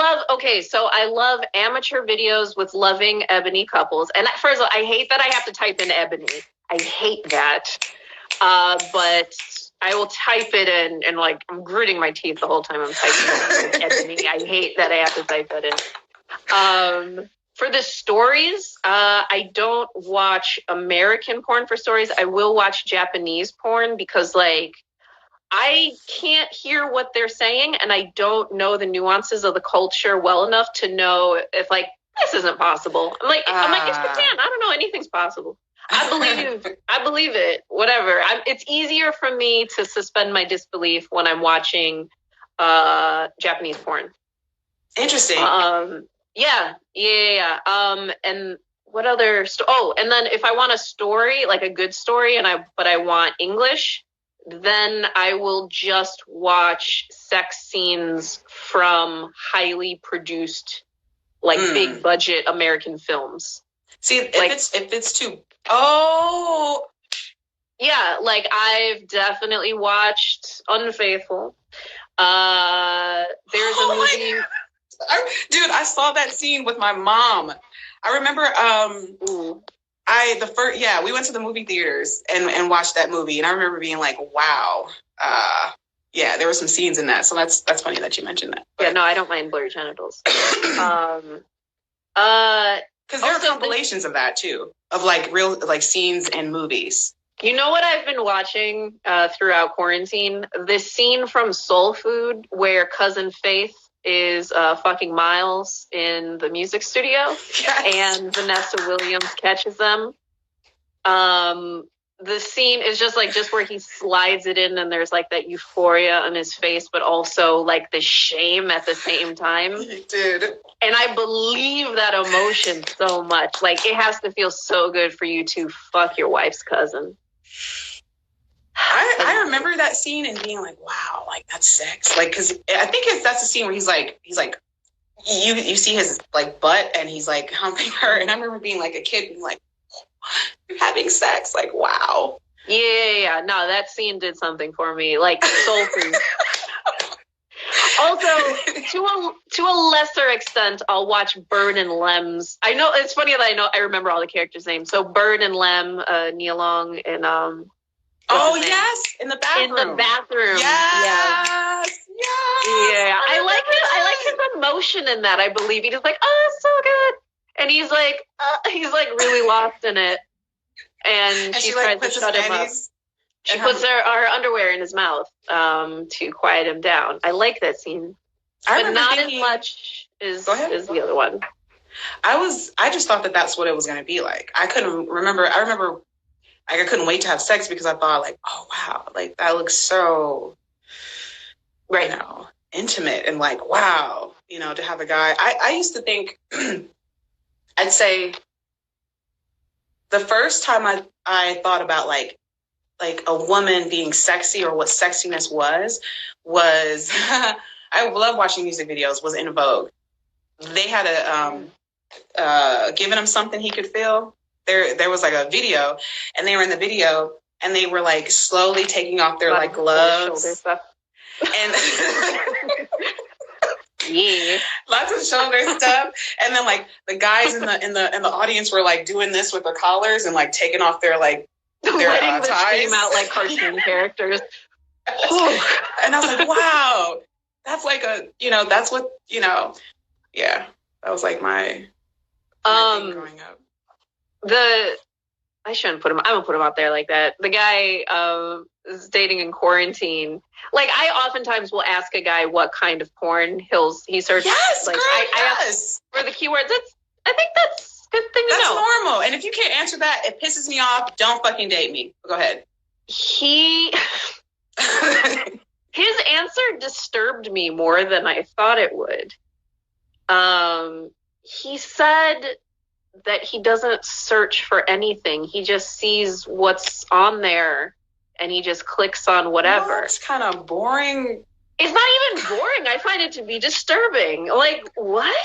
love amateur videos with loving ebony couples. And first of all, I hate that I have to type in ebony. I hate that. But I will type it in and like I'm gritting my teeth the whole time I'm typing in ebony. I hate that I have to type that in. For the stories, I don't watch American porn for stories. I will watch Japanese porn because like I can't hear what they're saying and I don't know the nuances of the culture well enough to know if like this isn't possible. I'm like it's Japan. I don't know anything's possible. I believe it. Whatever. It's easier for me to suspend my disbelief when I'm watching Japanese porn. Interesting. Yeah. And what other? And then if I want a story, like a good story, but I want English, then I will just watch sex scenes from highly produced, like big budget American films. See, if it's too. Oh. Yeah, like I've definitely watched Unfaithful. There's a movie. Dude, I saw that scene with my mom. I remember we went to the movie theaters and watched that movie, and I remember being like, wow. Yeah, there were some scenes in that, so that's funny that you mentioned that. Yeah, no, I don't mind blurry genitals. Because there are compilations of that too, of like real like scenes in movies. You know what I've been watching throughout quarantine? This scene from Soul Food where Cousin Faith is fucking Miles in the music studio, yes. And Vanessa Williams catches them. The scene is just where he slides it in and there's like that euphoria on his face, but also like the shame at the same time. Dude. And I believe that emotion so much. Like it has to feel so good for you to fuck your wife's cousin. I remember that scene and being like, wow, like that's sex. Like, cause I think that's the scene where he's like, you see his like butt and he's like humping her. And I remember being like a kid being like, you're having sex. Like, wow. Yeah. No, that scene did something for me. Like soul food. Also, to a lesser extent, I'll watch Bird and Lem's. I know it's funny that I remember all the characters' names. So Bird and Lem, Nia Long, and oh yes, in the bathroom. In the bathroom. Yes. Yeah, I like it. I like his emotion in that. I believe he's like, oh, it's so good, and he's like really lost in it, and she tries to shut him up. She puts her underwear in his mouth to quiet him down. I like that scene, but not as much as the other one. I just thought that that's what it was going to be like. I couldn't remember. I remember I couldn't wait to have sex because I thought like, oh wow, like that looks so, you know, intimate and like, wow, you know, to have a guy. I used to think, I'd say the first time I thought about like a woman being sexy or what sexiness was I love watching music videos, was In Vogue. They had giving him something he could feel. There was like a video and they were in the video and they were like slowly taking off their like gloves and yeah, lots of shoulder stuff. And then like the guys in the audience were like doing this with their collars and like taking off their like their ties out like cartoon characters. And I was like, wow, that's like that's what, yeah, that was like my thing growing up. I shouldn't put him. I won't put him out there like that. The guy is dating in quarantine. Like I oftentimes will ask a guy what kind of porn he searches. Yes, like girl, I ask for the keywords. I think that's a good thing to know. That's normal. And if you can't answer that, it pisses me off. Don't fucking date me. Go ahead. His answer disturbed me more than I thought it would. He said that he doesn't search for anything. He just sees what's on there and he just clicks on whatever. It's kind of boring. It's not even boring. I find it to be disturbing. Like, what?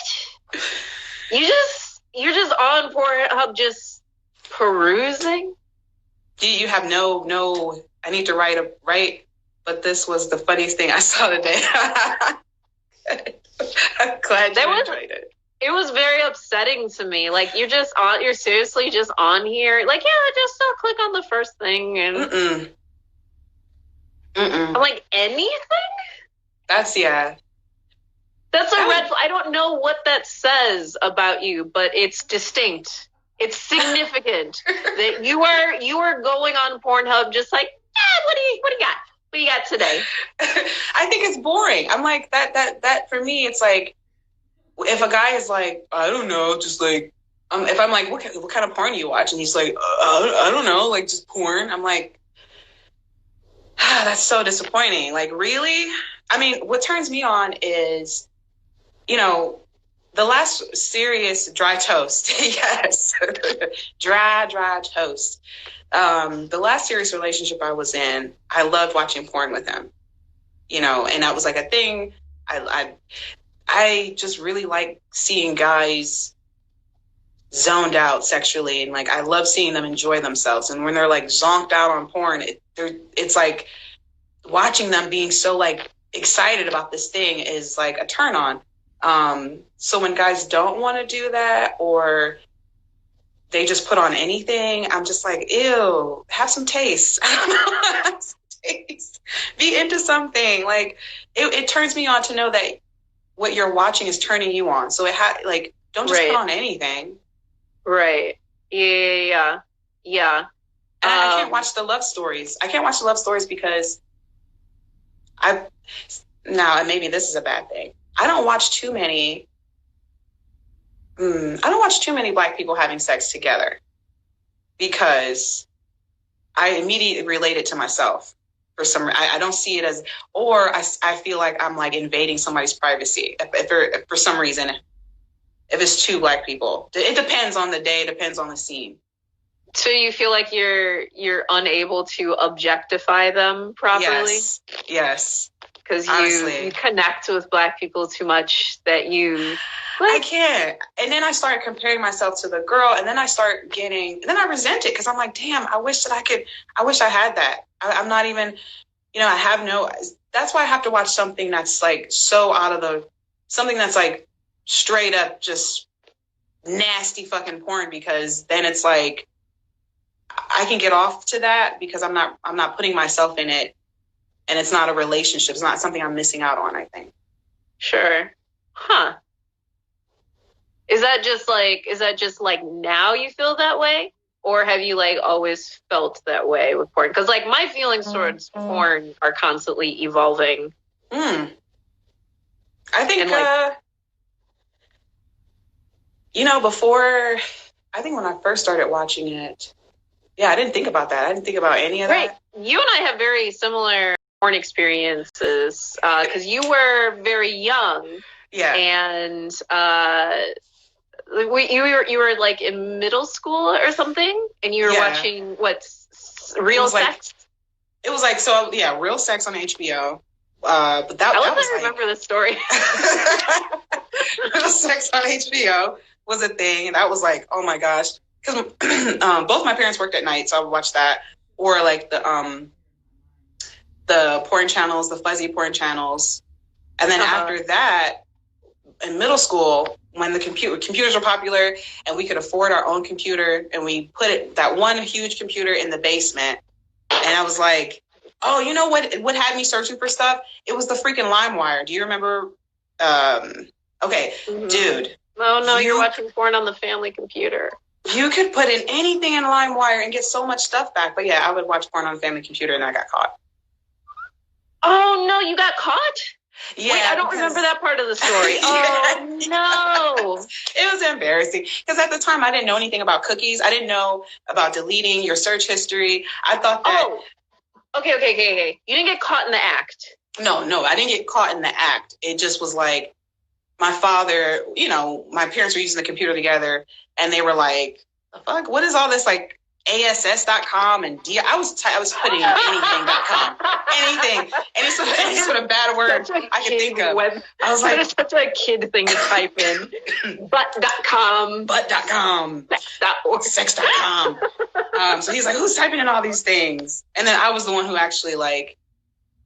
You're just on Pornhub just perusing? You have no I need to write, but this was the funniest thing I saw today. I'm glad you enjoyed it. It was very upsetting to me. Like, you're seriously just on here. Like, yeah, just click on the first thing and I'm like, anything? That's a red flag. I don't know what that says about you, but it's distinct. It's significant that you are going on Pornhub just like, what do you got? What do you got today? I think it's boring. I'm like, that for me, it's like, if a guy is like, I don't know, just like, if I'm like, what kind of porn do you watch? And he's like, I don't know, like just porn. I'm like, that's so disappointing. Like, really? I mean, what turns me on is, the last serious dry toast. Yes. dry toast. The last serious relationship I was in, I loved watching porn with him, and that was like a thing. I just really like seeing guys zoned out sexually, and like I love seeing them enjoy themselves. And when they're like zonked out on porn, it's like watching them being so like excited about this thing is like a turn on. So when guys don't want to do that, or they just put on anything, I'm just like, ew, have some taste. I don't know, have some taste. Be into something. Like it turns me on to know that what you're watching is turning you on. So don't just put on anything. Right. Yeah. And I can't watch the love stories. Because maybe this is a bad thing. I don't watch too many Black people having sex together, because I immediately relate it to myself. For some, I don't see it as, or I feel like I'm like invading somebody's privacy. If for some reason, if it's two Black people, it depends on the day, it depends on the scene. So you feel like you're unable to objectify them properly? Yes. Because you connect with Black people too much that you... I can't. And then I started comparing myself to the girl, and then I resent it, because I'm like, damn, I wish I had that. I'm not even, that's why I have to watch something that's like something that's like straight up just nasty fucking porn, because then it's like, I can get off to that because I'm not putting myself in it, and it's not a relationship. It's not something I'm missing out on, I think. Sure. Huh. Is that just like now you feel that way? Or have you like always felt that way with porn? Because like my feelings towards porn are constantly evolving. I think, when I first started watching it, I didn't think about that. I didn't think about any of that. Right. You and I have very similar porn experiences, because you were very young. Yeah. And you were like in middle school or something, and you were watching Real Sex? It was like, Real Sex on HBO. But I remember this story. Real Sex on HBO was a thing, and that was like, oh my gosh. Because both my parents worked at night, so I would watch that. Or like the porn channels, the fuzzy porn channels. And then after that, in middle school, when the computers were popular and we could afford our own computer, and we put that one huge computer in the basement, and I was like, oh, you know what had me searching for stuff? It was the freaking LimeWire. Do you remember? Okay, dude. Oh no, you're watching porn on the family computer. You could put in anything in LimeWire and get so much stuff back. But yeah, I would watch porn on the family computer, and I got caught. Oh no, you got caught? Yeah, wait, I don't remember that part of the story. Oh no. It was embarrassing, because at the time I didn't know anything about cookies. I didn't know about deleting your search history. I thought that Okay. You didn't get caught in the act. No, I didn't get caught in the act. It just was like my father, my parents were using the computer together and they were like, the fuck, what is all this like ASS.com and I was putting in anything.com, anything, any sort of bad word I could think of. I was like, it's such a kid thing to type in. Butt.com, sex.com. So he's like, who's typing in all these things? And then I was the one who actually like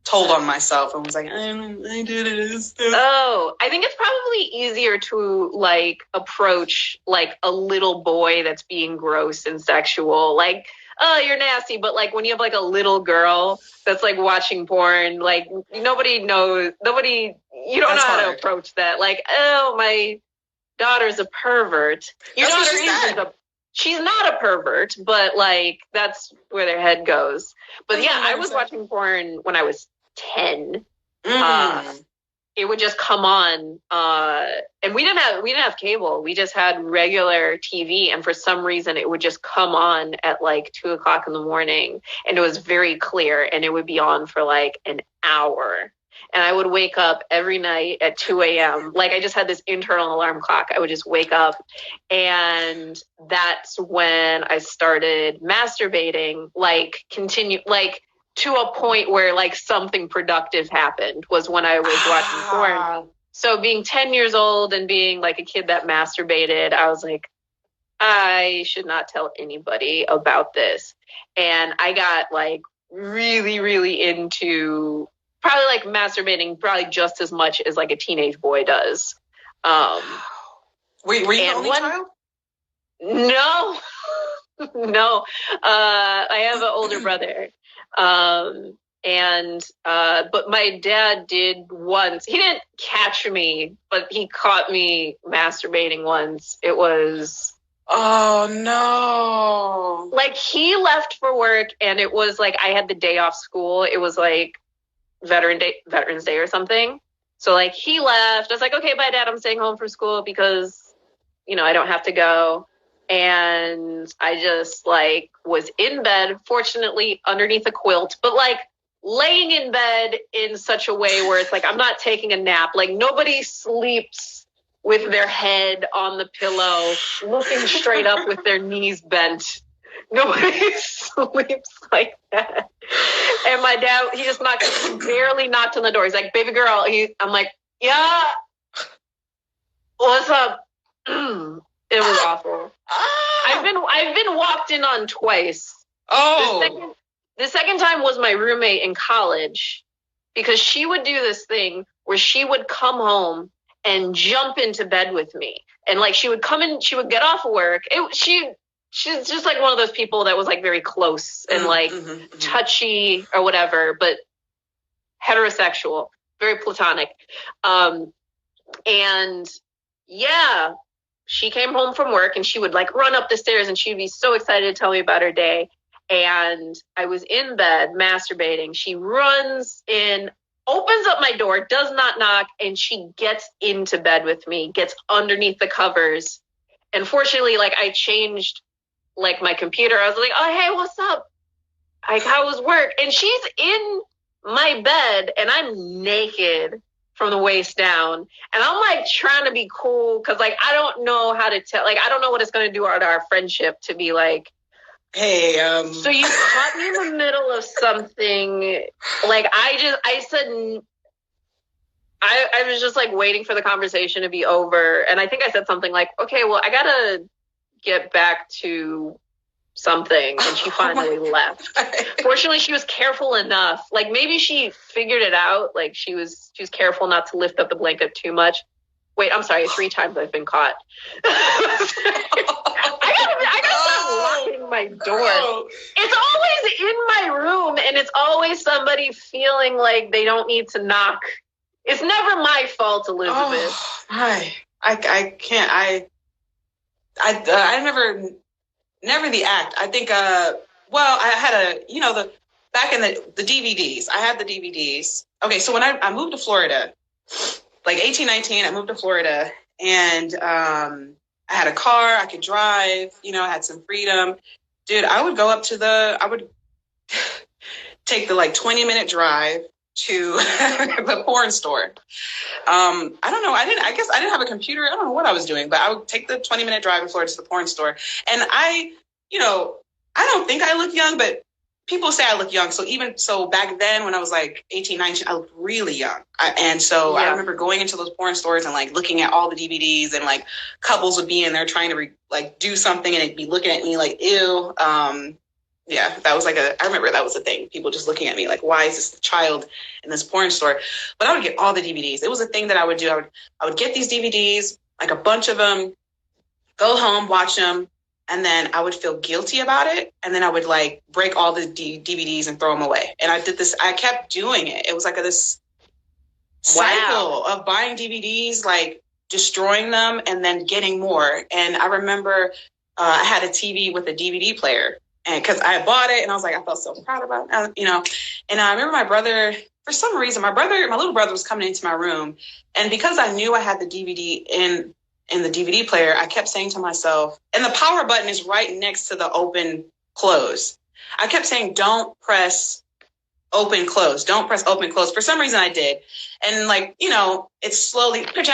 told on myself and was like, I did it. Oh, I think it's probably easier to like approach like a little boy that's being gross and sexual, like, oh, you're nasty. But like when you have like a little girl that's like watching porn, like you don't know how to approach that. Like, oh, my daughter's a pervert. She's not a pervert, but like that's where their head goes. But yeah, I was watching porn when I was 10. It would just come on, and we didn't have cable. We just had regular TV, and for some reason, it would just come on at like 2:00 in the morning, and it was very clear, and it would be on for like an hour. And I would wake up every night at 2 a.m. Like I just had this internal alarm clock. I would just wake up. And that's when I started masturbating, like to a point where like something productive happened was when I was watching porn. So being 10 years old and being like a kid that masturbated, I was like, I should not tell anybody about this. And I got like really, really into probably like masturbating probably just as much as like a teenage boy does. Were you the only child? No. No. I have an older brother. But my dad did once. He didn't catch me, but he caught me masturbating once. It was... Oh, no. Like, he left for work, and it was like I had the day off school. It was like Veterans Day or something. So like he left. I was like, okay, bye, Dad. I'm staying home from school because, I don't have to go. And I just like was in bed, fortunately underneath a quilt, but like laying in bed in such a way where it's like, I'm not taking a nap. Like nobody sleeps with their head on the pillow, looking straight up with their knees bent. Nobody sleeps like that. And my dad, he just barely knocked on the door. He's like, baby girl. I'm like, yeah. What's up? It was awful. I've been walked in on twice. Oh. The second time was my roommate in college because she would do this thing where she would come home and jump into bed with me. And like she would come in, she would get off of work. She's just like one of those people that was like very close and like touchy or whatever, but heterosexual, very platonic. And yeah, she came home from work and she would like run up the stairs and she'd be so excited to tell me about her day. And I was in bed masturbating. She runs in, opens up my door, does not knock, and she gets into bed with me, gets underneath the covers. And fortunately, like I changed like my computer. I was like, oh, hey, what's up? Like, how was work? And she's in my bed and I'm naked from the waist down. And I'm like trying to be cool because like I don't know how to tell, like I don't know what it's going to do to our friendship to be like, hey, so you caught me in the middle of something. Like I said, I was just like waiting for the conversation to be over. And I think I said something like, okay, well, I gotta get back to something. And she finally left. Fortunately, she was careful enough. Like maybe she figured it out. Like she was careful not to lift up the blanket too much. Wait, I'm sorry. 3 times I've been caught. I gotta stop locking my door. It's always in my room, and it's always somebody feeling like they don't need to knock. It's never my fault, Elizabeth. Oh, I can't. I never the act. I think. Well, I had back in the DVDs. I had the DVDs. Okay, so when I moved to Florida, like 18, 19, I moved to Florida, and I had a car. I could drive. I had some freedom. Dude, I would go up to take the like 20-minute drive to the porn store. I don't know. I guess I didn't have a computer. I don't know what I was doing, but I would take the 20-minute drive in Florida to the porn store. And I don't think I look young, but people say I look young. So even so back then when I was like 18, 19, I looked really young. I remember going into those porn stores and like looking at all the DVDs, and like couples would be in there trying to do something, and they'd be looking at me like, ew. Yeah, that was I remember that was a thing. People just looking at me like, why is this child in this porn store? But I would get all the DVDs. It was a thing that I would do. I would get these DVDs, like a bunch of them, go home, watch them, and then I would feel guilty about it. And then I would like break all the DVDs and throw them away. And I did this. I kept doing it. It was like this cycle of buying DVDs, like destroying them, and then getting more. And I remember I had a TV with a DVD player. And because I bought it, and I was like, I felt so proud about it, And I remember my brother, for some reason, my little brother was coming into my room. And because I knew I had the DVD in the DVD player, I kept saying to myself, and the power button is right next to the open, close. I kept saying, don't press open, close. Don't press open, close. For some reason I did. And like, it's slowly like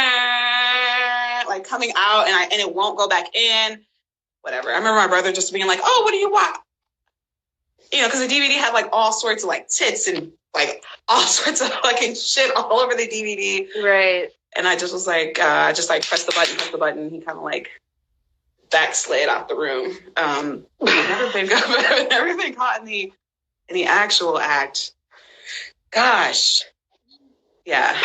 coming out, and it won't go back in. Whatever. I remember my brother just being like, oh, what do you want? Because the DVD had like all sorts of like tits and like all sorts of fucking shit all over the DVD. Right. And I just was like, press the button. He kind of like backslid out the room. Never been caught in the actual act. Gosh. Yeah.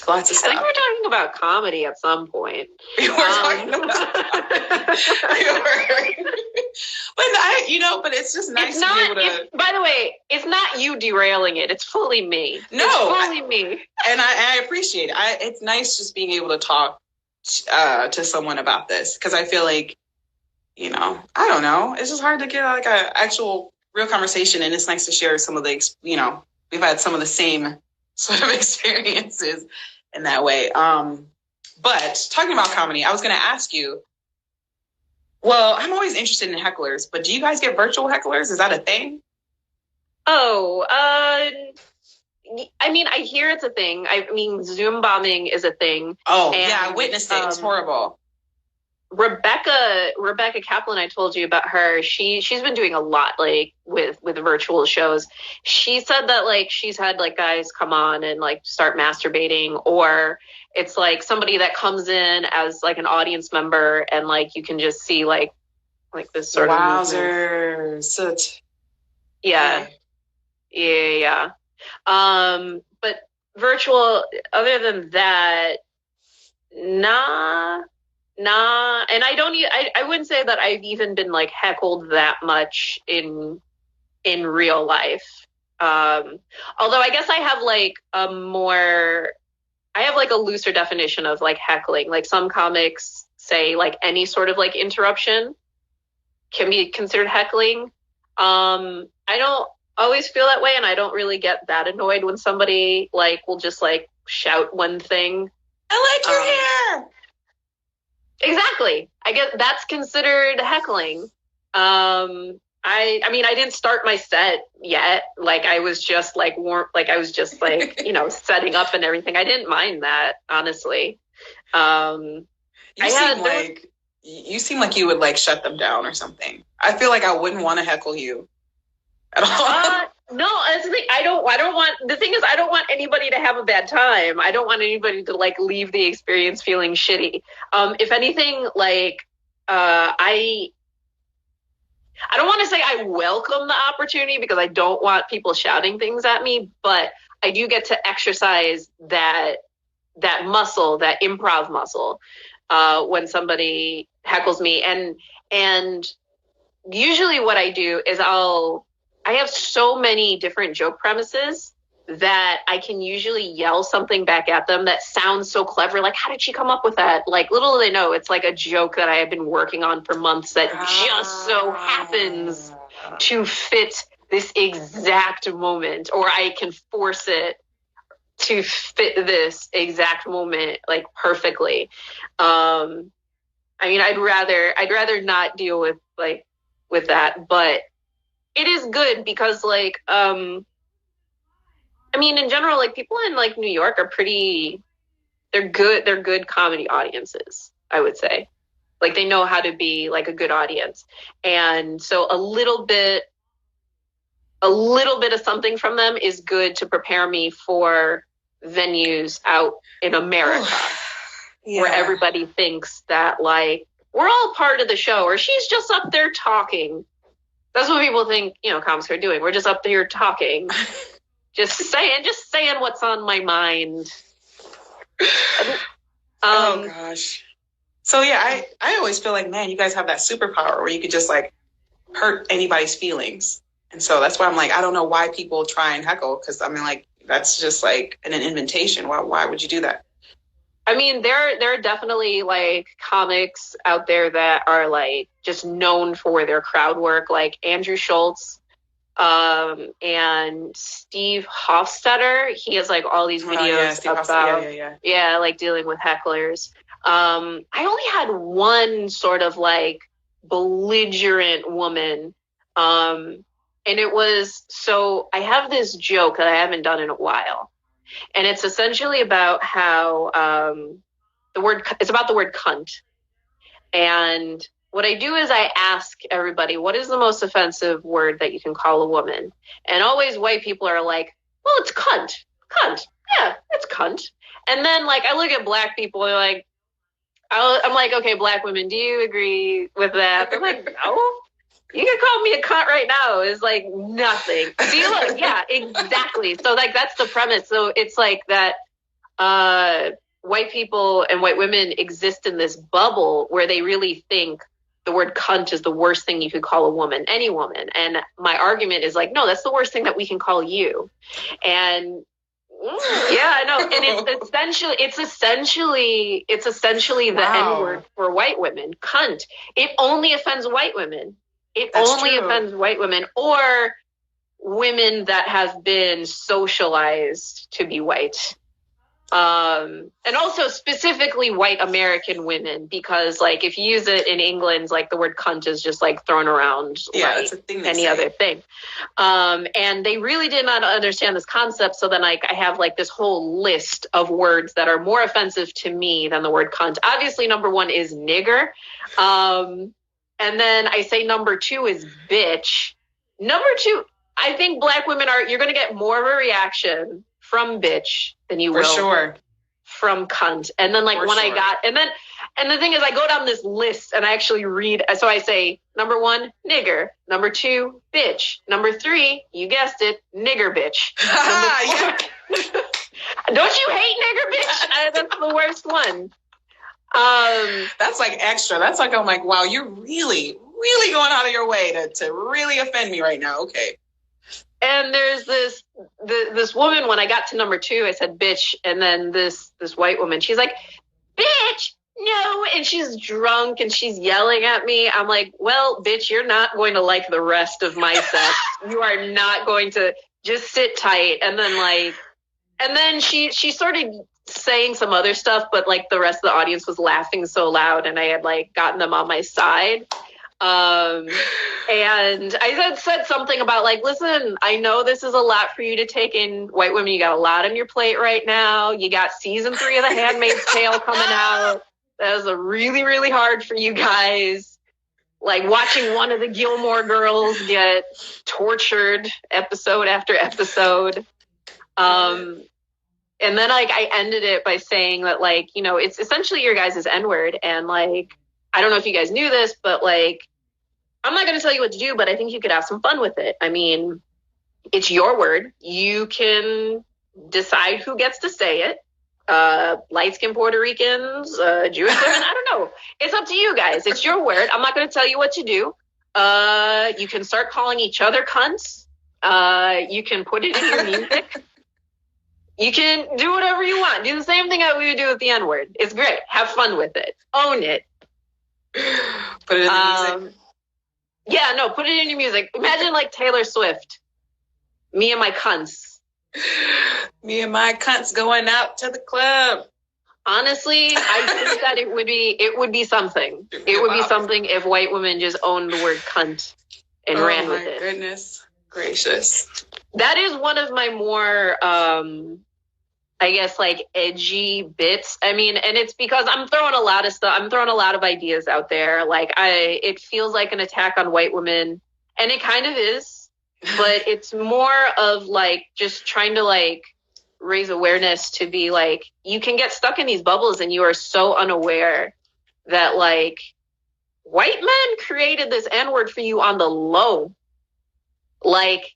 Lots of stuff. I think we're talking about comedy at some point. We were talking about but it's just nice to be able to... By the way, it's not you derailing it. It's fully me. No. It's fully me. And I appreciate it. It's nice just being able to talk to someone about this, because I feel like, I don't know. It's just hard to get like an actual real conversation, and it's nice to share some of the, we've had some of the same sort of experiences in that way. But talking about comedy, I was going to ask you, well, I'm always interested in hecklers, but do you guys get virtual hecklers? Is that a thing? Oh, I mean, I hear it's a thing. I mean, Zoom bombing is a thing. Oh, and, yeah, I witnessed it. It's horrible. Rebecca Kaplan, I told you about her. She's been doing a lot like with virtual shows. She said that like she's had like guys come on and like start masturbating, or it's like somebody that comes in as like an audience member, and like you can just see like this sort of wowzers. Yeah. But virtual, other than that, nah. And I wouldn't say that I've even been like heckled that much in real life. Although I guess I have like a looser definition of like heckling. Like some comics say like any sort of like interruption can be considered heckling. I don't always feel that way, and I don't really get that annoyed when somebody like will just like shout one thing. I like your hair. Exactly. I guess that's considered heckling. I mean, I didn't start my set yet. Like I was just like setting up and everything. I didn't mind that, honestly. You seem like you would like shut them down or something. I feel like I wouldn't want to heckle you at all. No, that's the thing. I don't want, the thing is, I don't want anybody to have a bad time. I don't want anybody to like leave the experience feeling shitty. If anything, like, I don't want to say I welcome the opportunity, because I don't want people shouting things at me, but I do get to exercise that muscle, that improv muscle, when somebody heckles me. And usually what I do is I have so many different joke premises that I can usually yell something back at them that sounds so clever. Like, how did she come up with that? Like, little do they know, it's like a joke that I have been working on for months that just so happens to fit this exact moment, or I can force it to fit this exact moment like perfectly. I mean, I'd rather not deal with that, but it is good because like, I mean, in general, like people in like New York are they're good comedy audiences, I would say. Like they know how to be like a good audience. And so a little bit of something from them is good to prepare me for venues out in America. Yeah. Where everybody thinks that like we're all part of the show, or she's just up there talking. That's what people think, you know, comics are doing. We're just up there talking, just saying what's on my mind. Oh gosh. So yeah, I always feel like, man, you guys have that superpower where you could just like hurt anybody's feelings. And so that's why I'm like, I don't know why people try and heckle, because I mean, like, that's just like an invitation. Why would you do that? I mean, there are definitely like comics out there that are like just known for their crowd work, like Andrew Schultz and Steve Hofstetter. He has like all these videos about like dealing with hecklers. I only had one sort of like belligerent woman, and it was, so I have this joke that I haven't done in a while. And it's essentially about how it's about the word cunt. And what I do is I ask everybody, what is the most offensive word that you can call a woman? And always white people are like, well, it's cunt. Cunt. Yeah, it's cunt. And then like I look at black people, they're like, I'm like, okay, black women, do you agree with that? They're like, no. You can call me a cunt right now. It's like nothing. See, look, yeah, exactly. So like that's the premise. So it's like that white people and white women exist in this bubble where they really think the word cunt is the worst thing you could call a woman, any woman. And my argument is like, no, that's the worst thing that we can call you. And yeah, I know. And it's essentially the N-word for white women. Cunt. It only offends white women. That's only true. Offends white women or women that have been socialized to be white. And also specifically white American women, because like if you use it in England, like the word cunt is just like thrown around like any other thing. And they really did not understand this concept. So then like I have like this whole list of words that are more offensive to me than the word cunt. Obviously, number one is nigger. And then I say number two is bitch. Number two, I think black women you're going to get more of a reaction from bitch than you will from cunt. And then like and the thing is I go down this list and I actually read. So I say number one, nigger. Number two, bitch. Number three, you guessed it, nigger bitch. Don't you hate nigger bitch? That's the worst one. That's like extra. That's like, I'm like, wow, you're really, really going out of your way to really offend me right now. Okay. And there's this woman, when I got to number two, I said, bitch. And then this white woman, she's like, bitch, no. And she's drunk and she's yelling at me. I'm like, well, bitch, you're not going to like the rest of my set. You are not going to, just sit tight. And then she started saying some other stuff, but like the rest of the audience was laughing so loud and I had like gotten them on my side. And I said something about like, listen, I know this is a lot for you to take in, white women. You got a lot on your plate right now. You got season 3 of The Handmaid's Tale coming out. That was really, really hard for you guys. Like watching one of the Gilmore Girls get tortured episode after episode. And then like I ended it by saying that like, you know, it's essentially your guys' N-word. And like, I don't know if you guys knew this, but like, I'm not going to tell you what to do, but I think you could have some fun with it. I mean, it's your word. You can decide who gets to say it. Light-skinned Puerto Ricans, Jewish women, I don't know. It's up to you guys. It's your word. I'm not going to tell you what to do. You can start calling each other cunts. You can put it in your music. You can do whatever you want. Do the same thing that we would do with the N-word. It's great. Have fun with it. Own it. Put it in the music. Yeah, no, put it in your music. Imagine like Taylor Swift. Me and my cunts. Me and my cunts going out to the club. Honestly, I think that it would be something. It would be something if white women just owned the word cunt and ran with it. Oh my goodness gracious. That is one of my more, I guess, like, edgy bits. I mean, and it's because I'm throwing a lot of stuff. I'm throwing a lot of ideas out there. Like, it feels like an attack on white women, and it kind of is, but it's more of, like, just trying to, like, raise awareness to be like, you can get stuck in these bubbles and you are so unaware that, like, white men created this N-word for you on the low. Like,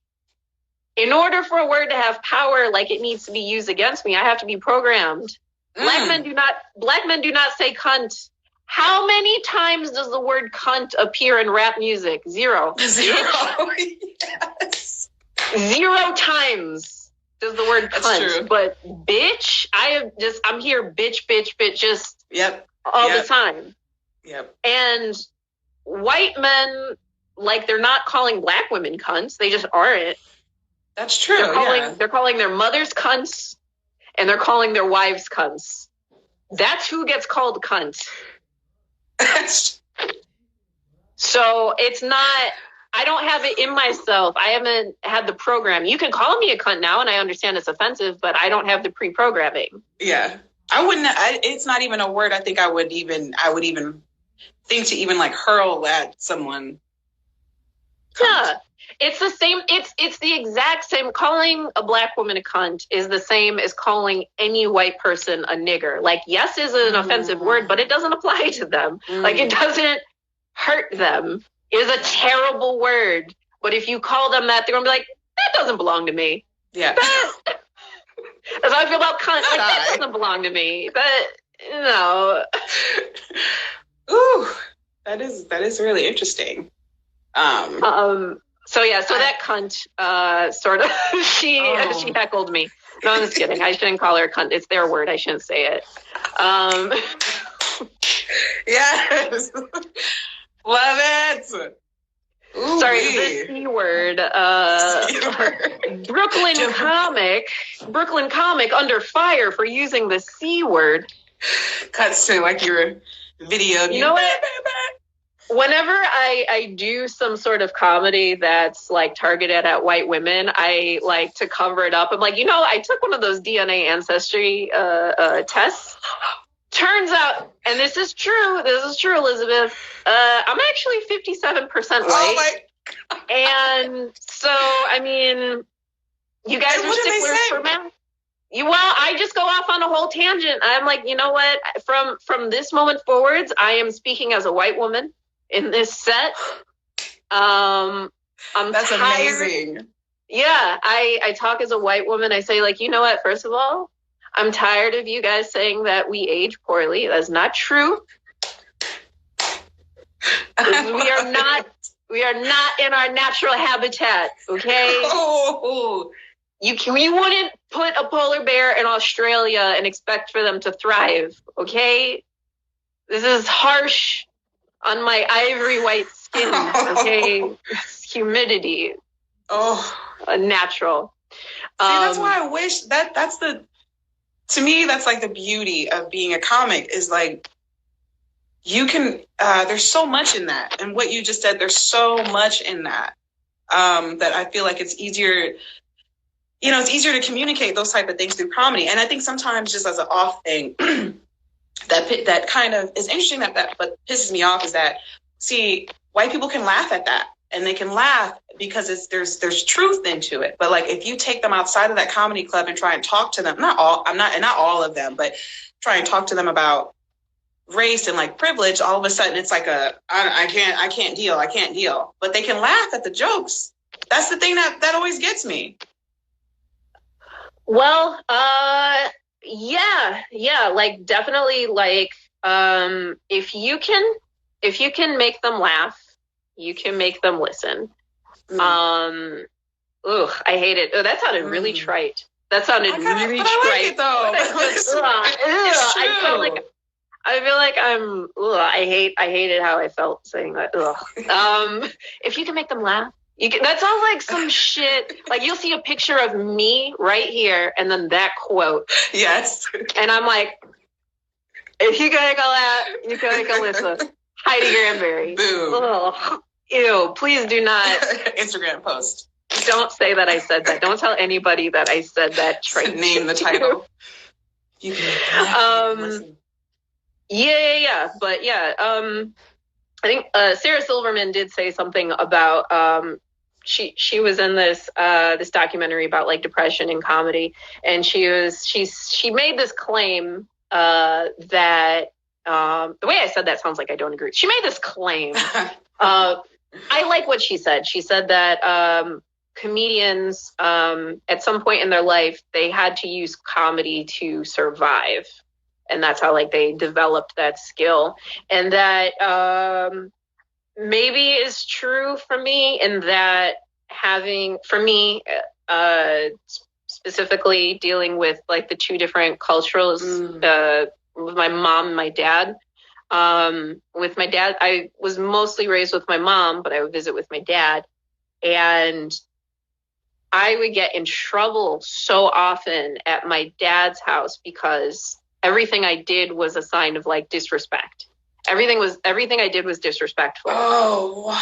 in order for a word to have power, like, it needs to be used against me, I have to be programmed. Black men do not say cunt. How many times does the word cunt appear in rap music? Zero. Yes. 0 times does the word cunt. That's true. But bitch, I'm here, bitch, just all the time. Yep. And white men, like, they're not calling black women cunts. They just aren't. That's true. They're calling their mothers cunts, and they're calling their wives cunts. That's who gets called cunt. So it's not, I don't have it in myself. I haven't had the program. You can call me a cunt now, and I understand it's offensive, but I don't have the pre-programming. Yeah. It's not even a word I think I would even think to even, like, hurl at someone. Yeah. It's the same. It's the exact same. Calling a black woman a cunt is the same as calling any white person a nigger. Like, yes is an offensive word, but it doesn't apply to them. Like, it doesn't hurt them. It is a terrible word. But if you call them that, they're going to be like, that doesn't belong to me. Yeah. That's how I feel about cunt. Like, that doesn't belong to me. That, no. Ooh, that is really interesting. So that cunt, sort of, she heckled me. No, I'm just kidding. I shouldn't call her a cunt. It's their word. I shouldn't say it. Yes. Love it. Ooh, sorry, the C word. Brooklyn comic under fire for using the C word. Cuts to, like, your video. You know what? Whenever I do some sort of comedy that's, like, targeted at white women, I like to cover it up. I'm like, I took one of those DNA ancestry tests. Turns out, and this is true, Elizabeth, I'm actually 57% white. Oh my God. And so, I mean, you guys are sticklers for math. I just go off on a whole tangent. I'm like, you know what? From this moment forwards, I am speaking as a white woman in this set. That's tired. Amazing. Yeah, I talk as a white woman. I say, like, you know what? First of all, I'm tired of you guys saying that we age poorly. That's not true. We are not in our natural habitat, okay? Oh. You wouldn't put a polar bear in Australia and expect for them to thrive, okay? This is harsh on my ivory white skin, okay? It's humidity. Oh. Natural. See, that's why I wish to me, that's, like, the beauty of being a comic is, like, you can, there's so much in that. And what you just said, there's so much in that, that I feel like it's easier, it's easier to communicate those type of things through comedy. And I think sometimes, just as an off thing, that kind of is interesting, that what pisses me off is that, see, white people can laugh at that. And they can laugh because there's truth into it. But, like, if you take them outside of that comedy club and try and talk to them, not all of them, but try and talk to them about race and, like, privilege, all of a sudden it's like I can't deal. But they can laugh at the jokes. That's the thing that always gets me. Well, yeah, like, definitely, like, if you can make them laugh, you can make them listen. I hate it. Oh, that sounded really trite. That sounded really trite. I like it, though. I feel like I hated how I felt saying that. If you can make them laugh, that sounds like some shit. Like, you'll see a picture of me right here, and then that quote. Yes. And I'm like, if you can make a laugh, you can make a listen. Heidi Granberry. Boom. Ugh. Ew, please do not. Instagram post. Don't say that I said that. Don't tell anybody that I said that. Name the title. You can Yeah. But yeah, I think Sarah Silverman did say something about she was in this this documentary about like depression and comedy, and she made this claim that the way I said that sounds like I don't agree. She made this claim. I like what she said. She said that comedians at some point in their life they had to use comedy to survive, and that's how like they developed that skill, and that maybe is true for me in that specifically dealing with like the two different cultures with my mom and my dad. With my dad, I was mostly raised with my mom, but I would visit with my dad, and I would get in trouble so often at my dad's house because everything I did was a sign of like disrespect. Everything I did was disrespectful. Oh.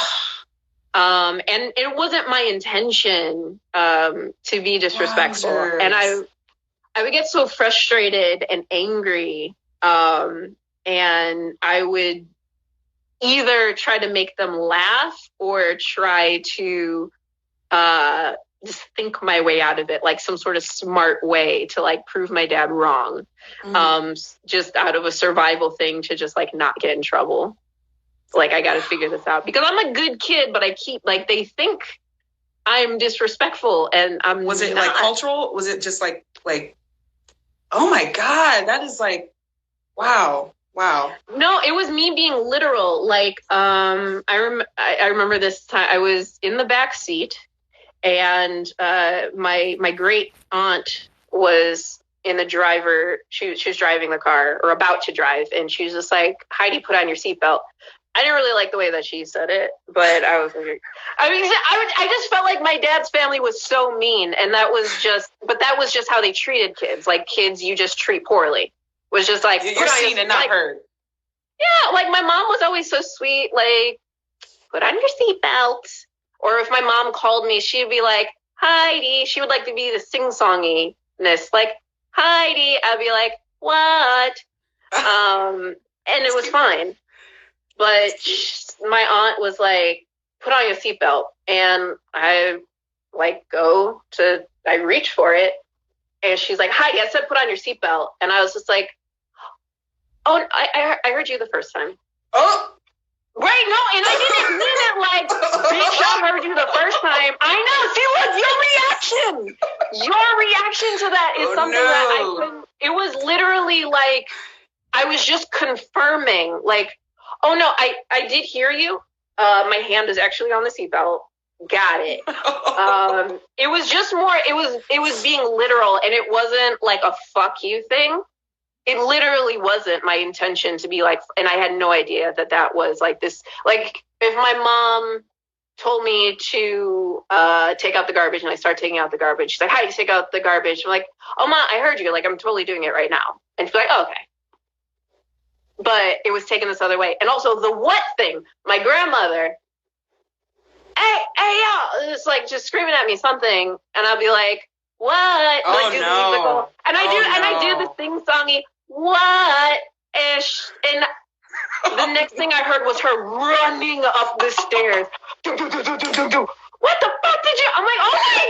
And it wasn't my intention to be disrespectful. Wowzers. And I would get so frustrated and angry. And I would either try to make them laugh or try to just think my way out of it, like some sort of smart way to like prove my dad wrong. Just out of a survival thing to just like not get in trouble. Like, I got to figure this out because I'm a good kid, but I keep like, they think I'm disrespectful and I'm Was it not. like cultural? Was it just like, oh my God, that is like, wow. No, it was me being literal. Like, I remember this time I was in the back seat and my great aunt was in the driver. She was driving the car or about to drive. And she was just like, Heidi, put on your seatbelt. I didn't really like the way that she said it, but I just felt like my dad's family was so mean. And that was just how they treated kids. Like kids, you just treat poorly. Was just like, you're seen and not heard. Yeah. Like my mom was always so sweet. Like, put on your seatbelt. Or if my mom called me, she'd be like, Heidi. She would like to be the sing-songiness. Like, Heidi. I'd be like, what? And it was fine. But my aunt was like, put on your seatbelt. And I reach for it. And she's like, Heidi, I said, put on your seatbelt. And I was just like, oh, I heard you the first time. Oh, right. No. And I didn't mean it like, bitch, I heard you the first time. I know. See, look, your reaction to that is something that I couldn't. It was literally like, I was just confirming like, oh no, I did hear you. My hand is actually on the seatbelt. Got it. It was just more, it was being literal, and it wasn't like a fuck you thing. It literally wasn't my intention to be like, and I had no idea that was like this, like if my mom told me to take out the garbage and I start taking out the garbage, she's like, hi, take out the garbage. I'm like, oh Ma, I heard you. Like, I'm totally doing it right now. And she's like, oh, okay. But it was taken this other way. And also the what thing, my grandmother, hey, y'all, it's like just screaming at me something. And I'll be like, what? Oh, like, no. And I do the sing-songy, what? Ish. And the next thing I heard was her running up the stairs. Do. What the fuck did you? I'm like, oh my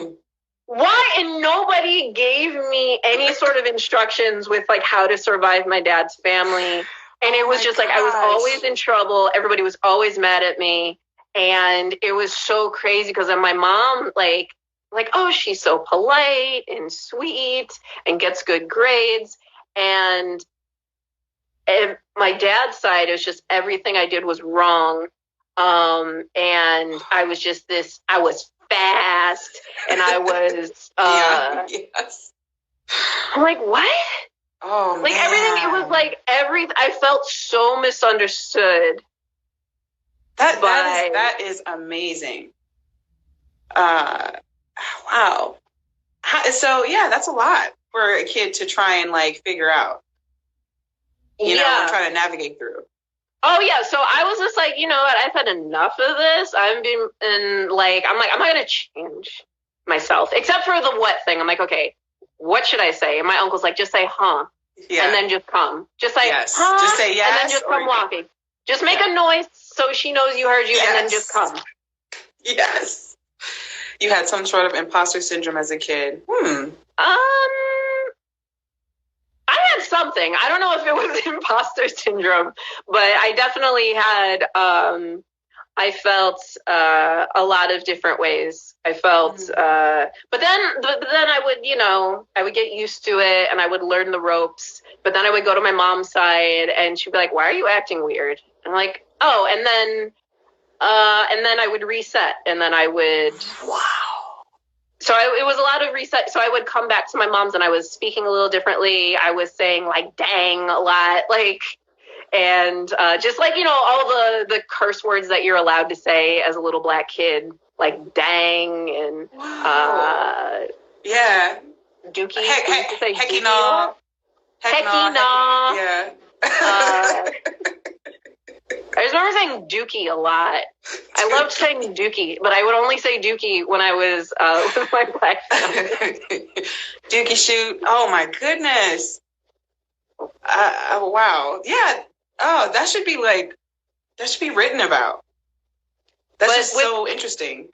God. Why? And nobody gave me any sort of instructions with like how to survive my dad's family. And it was just like, I was always in trouble. Everybody was always mad at me. And it was so crazy because then my mom, like, oh, she's so polite and sweet and gets good grades. And my dad's side, it was just everything I did was wrong. And I was just I was fast and I was yes. I'm like, what? Oh, like man. everything, it was like I felt so misunderstood. That is amazing. Wow. So yeah, that's a lot for a kid to try and like figure out. you know, we're trying to navigate through. Oh yeah, so I was just like, you know what, I've had enough of this. I'm not gonna change myself, except for the what thing. I'm like, okay, what should I say? And my uncle's like, just say huh, and then just come. Just say huh, just say yes, and then just come walking. Just make a noise so she knows you heard you, and then just come. Yes. You had some sort of imposter syndrome as a kid. I had something. I don't know if it was imposter syndrome, but I definitely had, I felt a lot of different ways. I felt, but then I would, you know, I would get used to it and I would learn the ropes. But then I would go to my mom's side and she'd be like, why are you acting weird? And I'm like, oh, and then I would reset and then I would. Wow. So it was a lot of reset. So I would come back to my mom's and I was speaking a little differently. I was saying like, dang a lot, like, and just like, you know, all the curse words that you're allowed to say as a little Black kid, like dang and yeah, dookie. Hecky no. Hecky no. Yeah. I just remember saying dookie a lot. I loved saying dookie, but I would only say dookie when I was with my Black family. Dookie shoot. Oh my goodness. Wow. Yeah. Oh, that should be written about. That's just so interesting.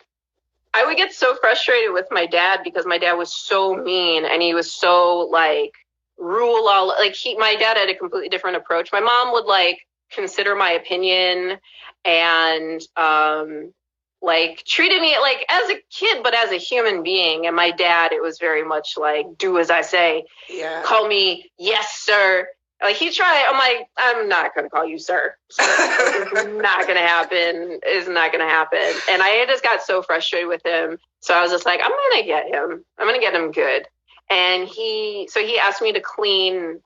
I would get so frustrated with my dad because my dad was so mean and he was so like my dad had a completely different approach. My mom would like consider my opinion and like treated me like as a kid but as a human being, and my dad, it was very much like do as I say. Call me yes sir. Like he tried. I'm like, I'm not gonna call you sir. It's not gonna happen. It's not gonna happen. And I just got so frustrated with him, so I was just like, I'm gonna get him good. And he asked me to clean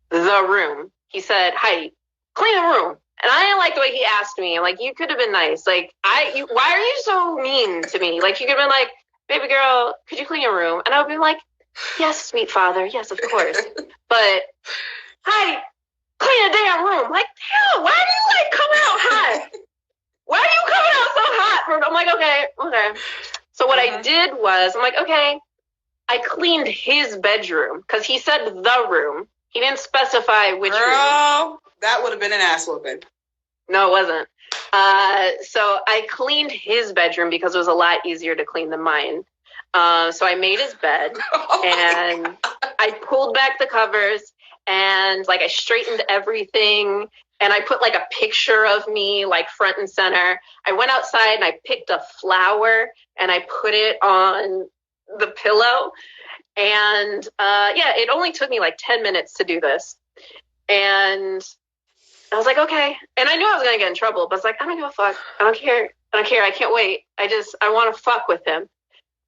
the room. He said, Heidi, clean the room. And I didn't like the way he asked me. I'm like, you could have been nice. Like, why are you so mean to me? Like, you could have been like, baby girl, could you clean your room? And I would be like, yes, sweet father. Yes, of course. But, Heidi, clean the damn room. Like, hell, why do you, like, come out hot? Why are you coming out so hot? I'm like, okay. So what I did was, I'm like, okay, I cleaned his bedroom because he said the room. He didn't specify which room. That would have been an ass whooping. No, it wasn't. So I cleaned his bedroom because it was a lot easier to clean than mine. So I made his bed and I pulled back the covers and like I straightened everything and I put like a picture of me like front and center. I went outside and I picked a flower and I put it on the pillow. And it only took me like 10 minutes to do this. And I was like, okay. And I knew I was going to get in trouble, but I was like, I don't give a fuck. I don't care. I can't wait. I want to fuck with him.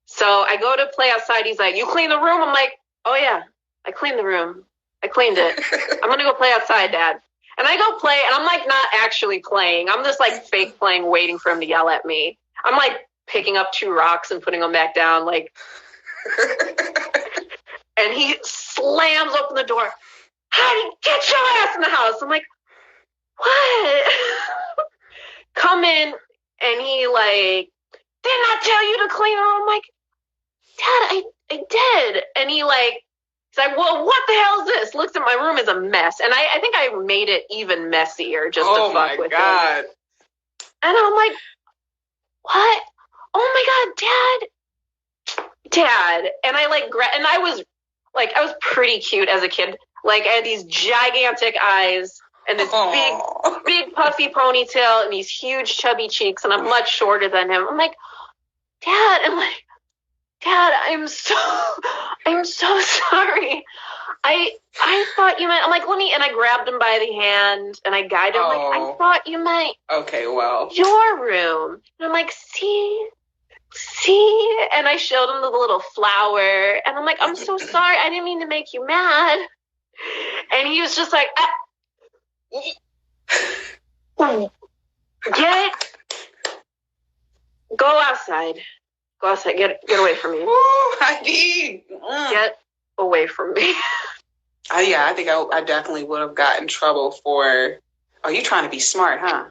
So I go to play outside. He's like, you clean the room? I'm like, oh yeah, I cleaned the room. I cleaned it. I'm going to go play outside, Dad. And I go play and I'm like not actually playing. I'm just like fake playing, waiting for him to yell at me. I'm like picking up 2 rocks and putting them back down. Like, and he slams open the door. Heidi, get your ass in the house. I'm like, what? Come in. And he like, didn't I tell you to clean the room? I'm like, Dad, I did. And he's like, well, what the hell is this? Looks at my room is a mess. And I think I made it even messier just to fuck with him. And I'm like, what? Oh my God, Dad. And I like, and I was pretty cute as a kid. Like I had these gigantic eyes and this big puffy ponytail and these huge chubby cheeks. And I'm much shorter than him. I'm like, Dad, Dad, I'm so sorry. I thought you meant, I'm like, and I grabbed him by the hand and I guided him, like, I thought you meant your room. And I'm like, see? And I showed him the little flower and I'm like, I'm so sorry. I didn't mean to make you mad. And he was just like, go outside. Get away from me. Ooh, Heidi. Get away from me. Yeah, I think I definitely would have gotten in trouble for, oh, you trying to be smart, huh?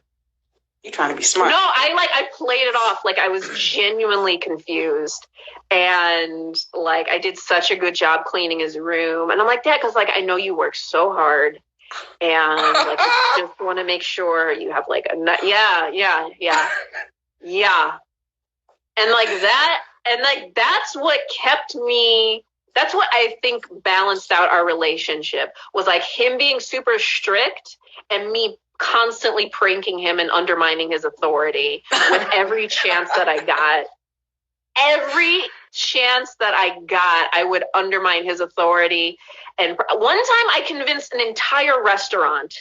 You trying to be smart. No, I played it off like I was genuinely confused. And like I did such a good job cleaning his room. And I'm like, Dad, because like I know you work so hard. And like I just want to make sure you have like a yeah. And like that, and like that's what kept me, that's what I think balanced out our relationship, was like him being super strict and me constantly pranking him and undermining his authority with every chance that I got. Every chance that I got, I would undermine his authority. And one time I convinced an entire restaurant,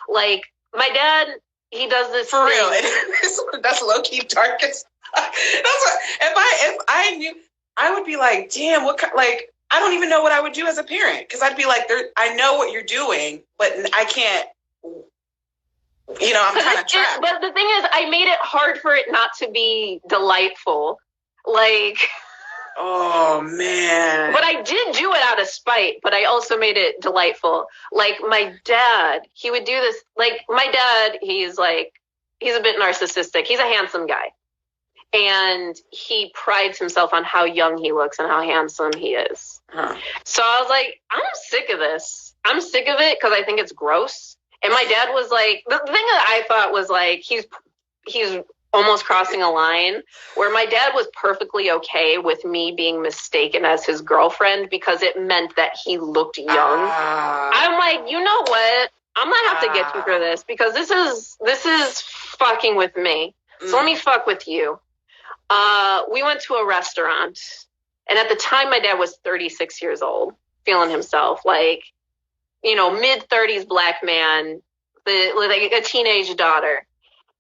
like my dad, he does this for thing. Real. That's low key darkest. That's what, if I knew, I would be like, damn, what like I don't even know what I would do as a parent, because I'd be like, I know what you're doing, but I can't. You know, I'm kind of trapped. But the thing is, I made it hard for it not to be delightful. Like, oh man. But I did do it out of spite, but I also made it delightful. Like my dad, he would do this. Like my dad, he's a bit narcissistic. He's a handsome guy. And he prides himself on how young he looks and how handsome he is. Huh. So I was like, I'm sick of this. I'm sick of it because I think it's gross. And my dad was like, the thing that I thought was like, he's almost crossing a line, where my dad was perfectly okay with me being mistaken as his girlfriend because it meant that he looked young. I'm like, you know what? I'm gonna have to get you for this, because this is fucking with me. So let me fuck with you. We went to a restaurant, and at the time my dad was 36 years old, feeling himself, like, you know, mid-30s black man, like a teenage daughter.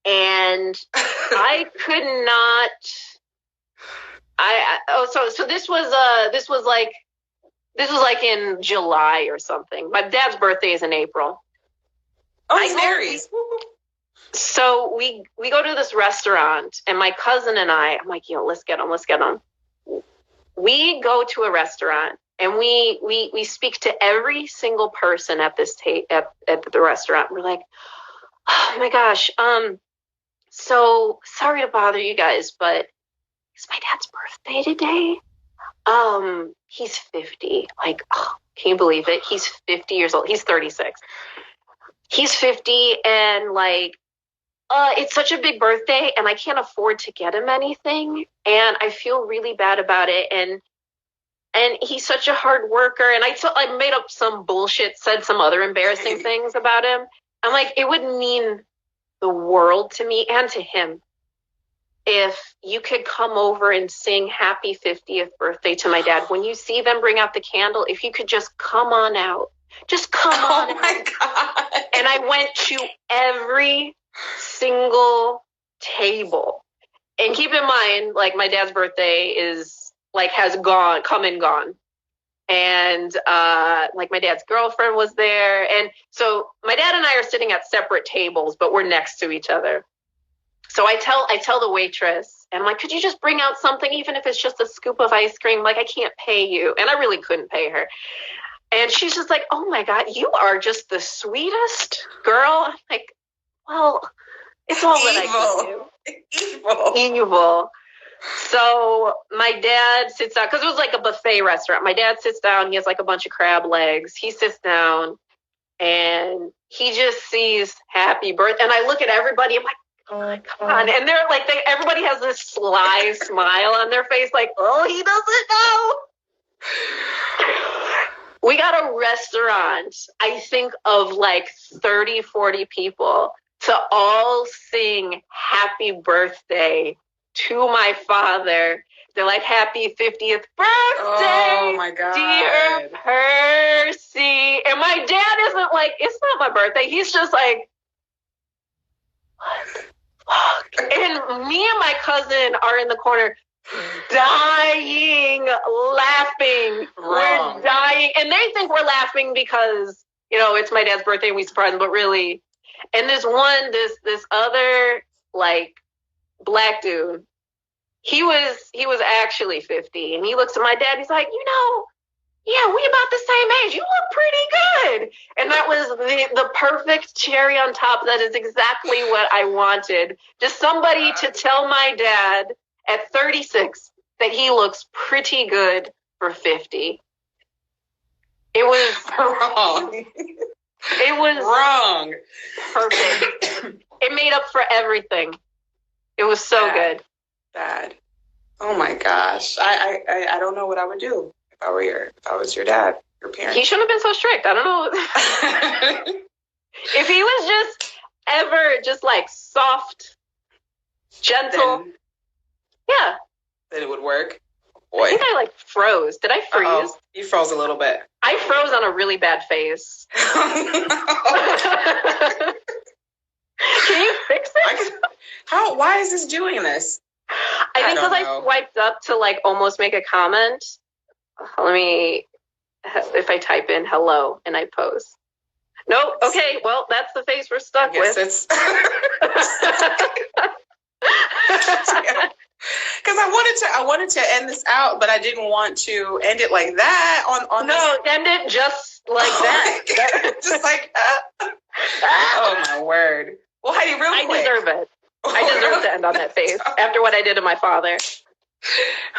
And I could not. So this was like in July or something. My dad's birthday is in April. Oh, he's married. So we go to this restaurant, and my cousin and I'm like, yo, let's get them. We go to a restaurant, and we speak to every single person at this at the restaurant. We're like, oh my gosh, so sorry to bother you guys, but it's my dad's birthday today. He's 50. Like, oh, can you believe it? He's 50 years old. He's 36. He's 50, and like, it's such a big birthday, and I can't afford to get him anything, and I feel really bad about it. And he's such a hard worker, and I made up some bullshit, said some other embarrassing things about him. I'm like, it would mean the world to me and to him if you could come over and sing happy 50th birthday to my dad. When you see them bring out the candle, if you could just come on out. Just come on out. Oh my God. And I went to every single table. And keep in mind, like, my dad's birthday is like has come and gone. And like my dad's girlfriend was there. And so my dad and I are sitting at separate tables, but we're next to each other. So I tell the waitress, and I'm like, could you just bring out something, even if it's just a scoop of ice cream? Like, I can't pay you. And I really couldn't pay her. And she's just like, oh my God, you are just the sweetest girl. I'm like, well, it's all that I can do. Evil. So my dad sits down, because it was like a buffet restaurant. My dad sits down. He has like a bunch of crab legs. He sits down, and he just sees happy birthday. And I look at everybody. I'm like, oh my God. And they're like, everybody has this sly smile on their face, like, oh, he doesn't know. We got a restaurant, I think, of like 30, 40 people to all sing happy birthday to my father. They're like, happy 50th birthday, oh my God, dear Percy. And my dad isn't like, it's not my birthday. He's just like, what the fuck? And me and my cousin are in the corner dying, laughing. Wrong. We're dying. And they think we're laughing because, you know, it's my dad's birthday and we surprise him, but really. And this other, like, black dude, he was actually 50, and he looks at my dad. He's like, you know, yeah, we about the same age. You look pretty good. And that was the perfect cherry on top. That is exactly what I wanted. Just somebody to tell my dad at 36 that he looks pretty good for 50. It was wrong. It was wrong. Perfect. It made up for everything. It was so good. Bad. Oh my gosh. I don't know what I would do if I was your dad, your parent. He shouldn't have been so strict. I don't know. If he was just like soft, gentle, then it would work. Boy. I think I like froze. Did I freeze? Uh-oh. You froze a little bit. I froze on a really bad face. Can you fix it? Why is this doing this? I think because I swiped up to like almost make a comment. Let me, if I type in hello and I pose. Nope. Okay. Well, that's the face we're stuck with. Because I wanted to end this out, but I didn't want to end it like that. End it just like that. Just like oh my word. Well, Heidi, real quick. I deserve it. I deserve to end on that face after what I did to my father.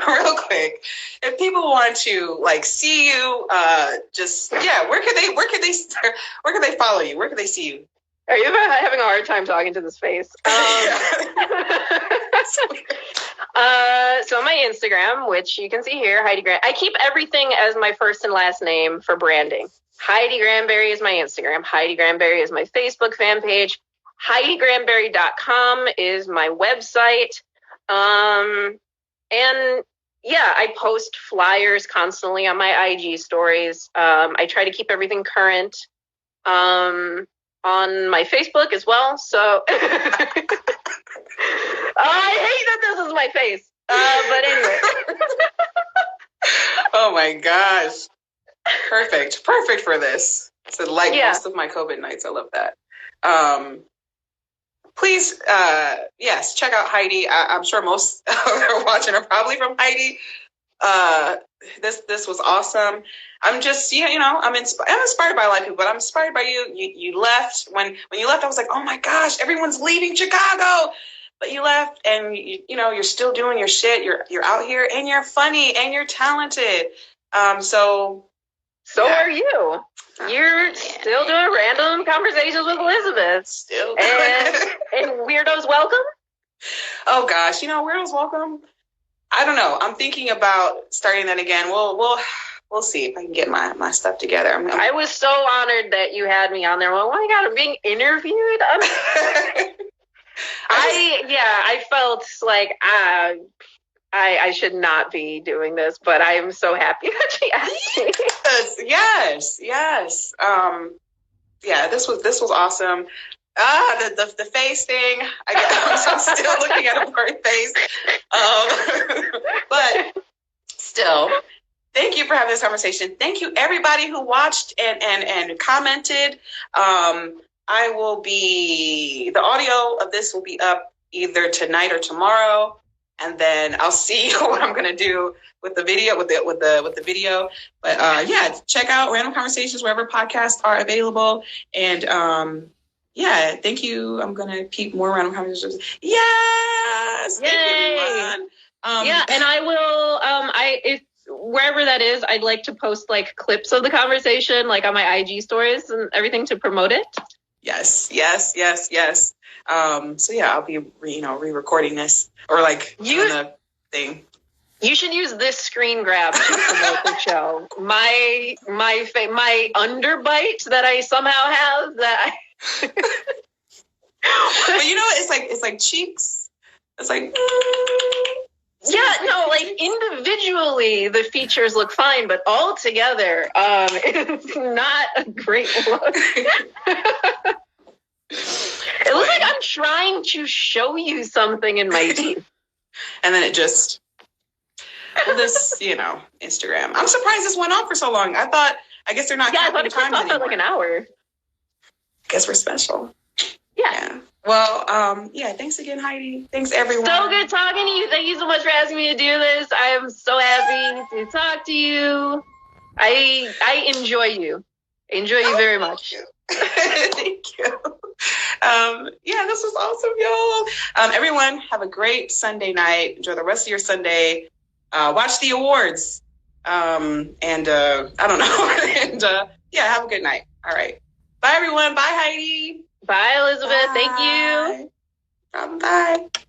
Real quick, if people want to like see you, where can they follow you? Where can they see you? Are you having a hard time talking to this face? So my Instagram, which you can see here, Heidi Gran. I keep everything as my first and last name for branding. Heidi Granberry is my Instagram. Heidi Granberry is my Facebook fan page. HeidiGranberry.com is my website. And yeah, I post flyers constantly on my IG stories. I try to keep everything current on my Facebook as well. So I hate that this is my face. But anyway. Oh my gosh. Perfect for this. So like most of my COVID nights. I love that. Please, yes, check out Heidi. I'm sure most who are watching are probably from Heidi. This was awesome. I'm just, I'm inspired by a lot of people, but I'm inspired by you. You left. When you left, I was like, oh my gosh, everyone's leaving Chicago. But you left, and you're still doing your shit. You're out here, and you're funny, and you're talented. So are you. You're still doing random conversations with Elizabeth. Still and Weirdos Welcome? Oh gosh, Weirdos Welcome. I don't know. I'm thinking about starting that again. We'll see if I can get my stuff together. I was so honored that you had me on there. Well, oh my God, I'm being interviewed. I felt like I should not be doing this, but I am so happy that she asked me. Yes. This was awesome. The face thing. I'm still looking at a blurry face. But still, thank you for having this conversation. Thank you everybody who watched and commented. The audio of this will be up either tonight or tomorrow. And then I'll see what I'm gonna do with the video, with the video. But check out Random Conversations wherever podcasts are available. And thank you. I'm gonna keep more Random Conversations. Yes, yay! Thank you, everyone. And I will. If wherever that is, I'd like to post like clips of the conversation, like on my IG stories and everything to promote it. Yes. So I'll be re-recording this or like doing the thing. You should use this screen grab to promote the show. My underbite that I somehow have that. But it's like cheeks. It's like. Like individually the features look fine, but all together, it's not a great look. It looks like I'm trying to show you something in my teeth. And then it just, Instagram. I'm surprised this went on for so long. I guess they're not counting time anymore. For like an hour. I guess we're special. Yeah. Well, thanks again, Heidi. Thanks, everyone. So good talking to you. Thank you so much for asking me to do this. I am so happy to talk to you. I enjoy you. Enjoy you very much. Thank you. Yeah, this was awesome, y'all. Everyone, have a great Sunday night. Enjoy the rest of your Sunday. Watch the awards. I don't know. And yeah, have a good night. All right. Bye, everyone. Bye, Heidi. Bye, Elizabeth. Bye. Thank you. Bye.